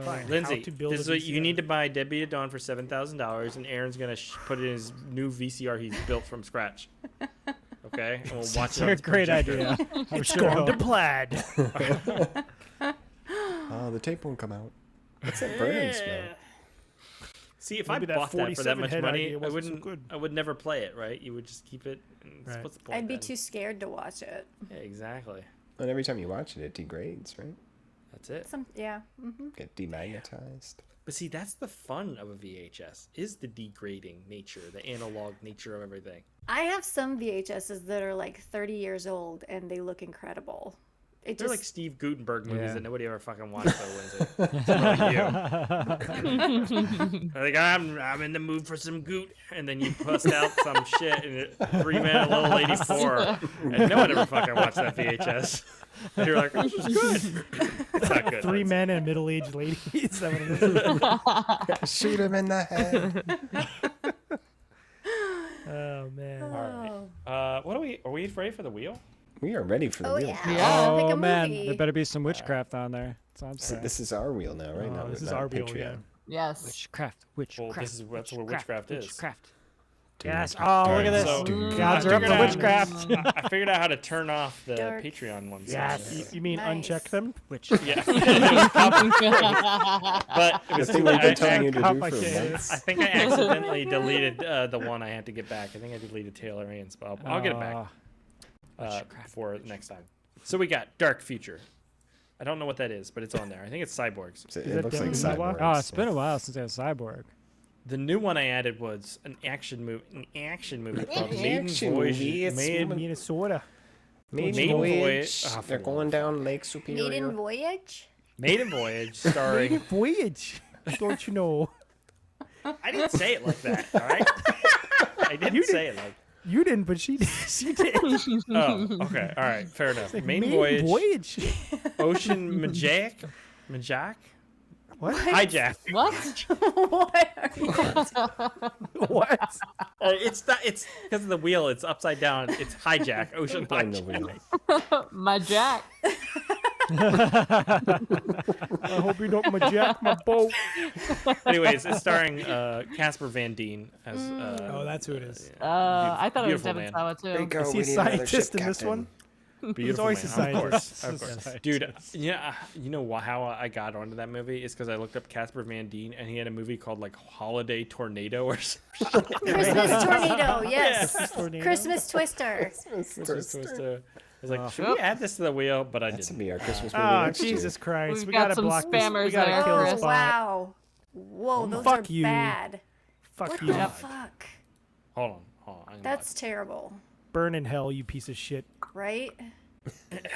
Fine.
Lindsay,
How to build
this
a
is what you
VCR.
need to buy Deadbeat at Dawn for $7,000, and Aaron's gonna put in his new VCR he's built from scratch. Okay, and we'll watch
That's
it. on
a
his
great
projector.
idea. I'm
It's
sure
gone to
he'll-
plaid.
Oh, the tape won't come out. What's that burning smell?
See, if
Maybe
I
that
bought that for that
47
much
head
money,
idea
I
wasn't so
wouldn't.
good.
I would never play it. Right? You would just keep it. And
Right.
What's the point?
I'd be
then?
too scared to watch it.
Yeah, exactly.
And every time you watch it, it degrades, right?
That's it.
Yeah. Mm-hmm.
Get demagnetized.
But see, that's the fun of a VHS, is the degrading nature, the analog nature of everything.
I have some VHSs that are like 30 years old and they look incredible. It
They're
just
like Steve Gutenberg movies
Yeah.
that nobody ever fucking watched, though, Lindsay. It's about you. Like, I'm in the mood for some Goot, and then you bust out some shit, and it 3-minute Little Lady 4, and no one ever fucking watched that VHS. And you're like, this is good. It's not good.
3 men and a middle-aged lady. Is that what it is?
Shoot him in the head.
we ready for the wheel?
We are ready for the
Oh
wheel.
yeah. Pick
Oh
a
man,
movie.
there better be some witchcraft on there. That's all I'm saying.
This is our wheel now, right?
Oh,
now
this is
not
our wheel,
Patreon.
yeah.
Yes.
Witchcraft.
Well, that's what witchcraft is.
Witchcraft. Yes. Oh, look at this.
So,
Gods
I
are up
figured
for
out-
witchcraft.
I figured out how to turn off the
Dark
Patreon ones.
Yes.
You mean
Nice.
uncheck them?
Which?
Yeah. But it
The
was
thing we've been telling you to do for
complicated.
months.
I think I accidentally deleted the one I had to get back. I think I deleted Taylor Ann's, but I'll get it back for next time. So we got Dark Future. I don't know what that is, but it's on there. I think it's cyborgs.
So
that
it looks like
Deadbeat?
cyborgs.
Oh, it's been a while since I had Cyborg.
The new one I added was an action movie called Maiden
action
Voyage.
movie, it's
Minnesota.
Maiden
Voyage.
Voyage.
Oh,
They're going down Lake Superior.
Maiden Voyage.
Maiden Voyage, starring.
Voyage. Don't you know?
I didn't say it like that. All right. I didn't say it like.
You didn't, but she did. She did.
Oh, okay. All right. Fair enough. Maiden
Maiden
Voyage.
Voyage.
Ocean Majak.
What?
Hijack.
What?
What are you
What?
It's not. It's because of the wheel. It's upside down. It's hijack. Ocean
Blame the
hijack.
wheel.
My Jack.
I hope you don't majack my boat.
Anyways, it's starring Casper Van Dien as.
Oh, that's who it is.
I thought it was
Beautiful
Devin
man.
Sawa
There you
too.
go.
Is he
we
a
need another
scientist
ship
in this
captain.
one?
Beautiful
always
man.
a
Of course,
scientist.
of course. Dude, yeah, you know how I got onto that movie is because I looked up Casper Van Dien and he had a movie called like Holiday Tornado or something.
Christmas Tornado, yes.
Christmas Tornado?
Christmas Twister.
I was like, should we add this to the wheel? But I
That's to
didn't.
be our Christmas movie
Oh,
next year.
Jesus Christ.
We've
we
got
gotta
some
block this.
spammers
We gotta
there,
kill this
Chris.
spot.
Wow. Whoa, those
Fuck
are
you.
bad.
Fuck
What
you.
the fuck?
Hold on. I'm
That's terrible,
Burn in hell, you piece of shit.
right?
Thank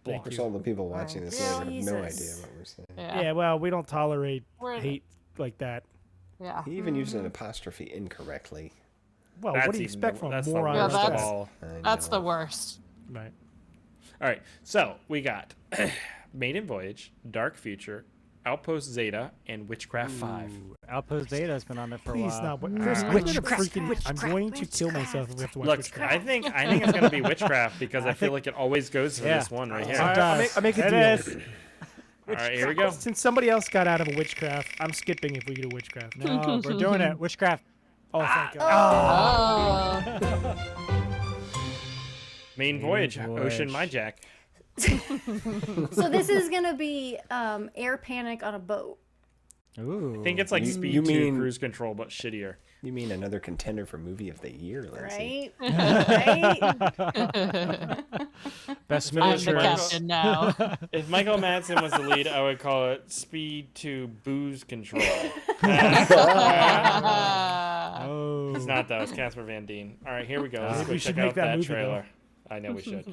Of course,
you.
all the people watching this later have no
Jesus.
idea what we're saying.
Yeah, well, we don't tolerate
We're-
hate like that.
Yeah.
He even used an apostrophe incorrectly.
Well,
That's
what do you
even
expect
the-
from
that's
a
the
moron?
Yeah,
worst
like
of
that's-
that?
all.
I
That's
know.
the worst.
Right.
All right, so we got Maiden Voyage, Dark Future, Outpost Zeta, and Witchcraft 5.
Ooh, Outpost Data has been on there for a
Please
while.
not. Chris, I'm gonna freaking. I'm
Witchcraft,
going to kill myself if we have to watch
Look,
Witchcraft.
I think it's gonna be Witchcraft because I feel like it always goes for
Yeah.
this one right here.
All right, I'll make a
It
deal.
is.
All right, here we go.
Since somebody else got out of a Witchcraft, I'm skipping if we do Witchcraft.
No, we're doing it. Witchcraft.
Oh, thank God.
Oh.
Main Voyage,
Voyage.
Ocean Myjack.
So this is gonna be air panic on a boat.
Ooh.
I think it's like
You-
Speed
you
2
mean-
Cruise Control, but shittier.
You mean another contender for movie of the year, Lindsay?
Right? Right?
Best
I'm
movie
the
choice.
captain now.
If Michael Madsen was the lead, I would call it Speed 2 Booze Control.
Oh.
It's not though. It's Casper Van Dien. All right, here we go. Let's
Maybe
go
we
check
should make
out
that
that
movie, though.
trailer. I know we should.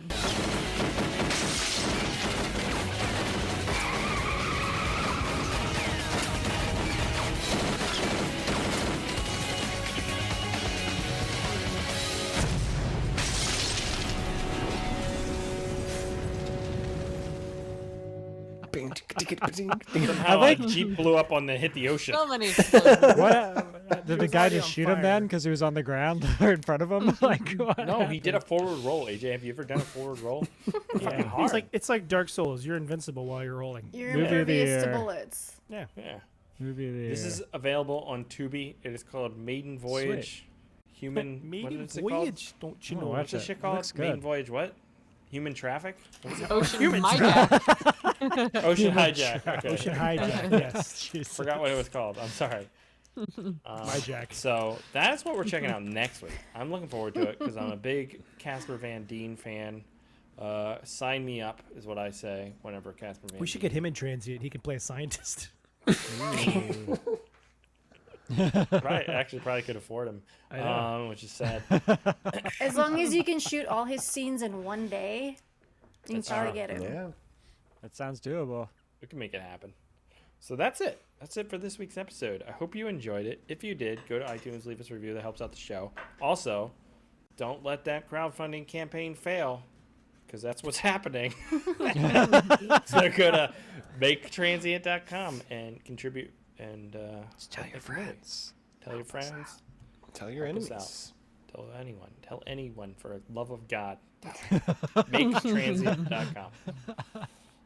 How like Jeep blew up on the hit the ocean.
So many explosions.
What? Did the guy
already
just
on
shoot him
fire.
then because he was on the ground or in front of him? Like, what
No, he
happened?
did a forward roll. AJ, have you ever done a forward roll? Fucking hard.
It's like Dark Souls. You're invincible while you're rolling.
You're
Movie of the
impervious to
year.
bullets.
Yeah.
Yeah.
Movie of the
This
year.
is available on Tubi. It is called Maiden Voyage. Human. what
Maiden
is it
Voyage, don't you
Oh,
know?
watch
What's this
it.
shit
It
called?
looks
Maiden
good.
Voyage. What? Human traffic? What's it?
Ocean Myjack.
Ocean hijack. Okay.
Ocean hijack. Yes.
Forgot what it was called. I'm sorry.
Myjack.
So that's what we're checking out next week. I'm looking forward to it because I'm a big Casper Van Dien fan. Sign me up is what I say whenever Casper Van.
We should get him in Transient. He can play a scientist.
Probably could afford him,
I know.
which is sad.
As long as you can shoot all his scenes in one day, you can
That's
probably
true.
get him.
Yeah.
That sounds doable.
We can make it happen. So that's it. That's it for this week's episode. I hope you enjoyed it. If you did, go to iTunes, leave us a review. That helps out the show. Also, don't let that crowdfunding campaign fail, because that's what's happening. So go to maketransient.com and contribute. And
Tell your friends.
Tell your friends.
Tell your
Help us
enemies.
out. Tell anyone. Tell anyone, for the love of God. MakeTransient.com.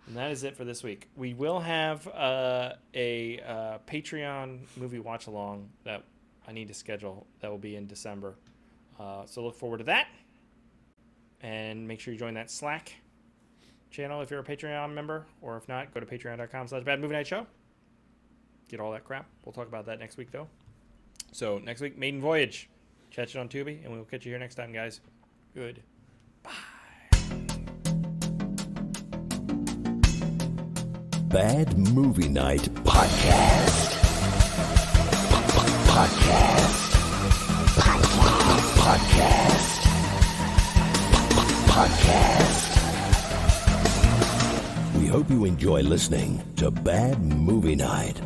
And that is it for this week. We will have a Patreon movie watch along that I need to schedule. That will be in December. So look forward to that. And make sure you join that Slack channel if you're a Patreon member. Or if not, go to patreon.com/badmovienightshow. Get all that crap. We'll talk about that next week, though. So next week, Maiden Voyage. Catch it on Tubi, and we will catch you here next time, guys. Good.
Bad Movie Night Podcast. Podcast. Podcast. Podcast. We hope you enjoy listening to Bad Movie Night.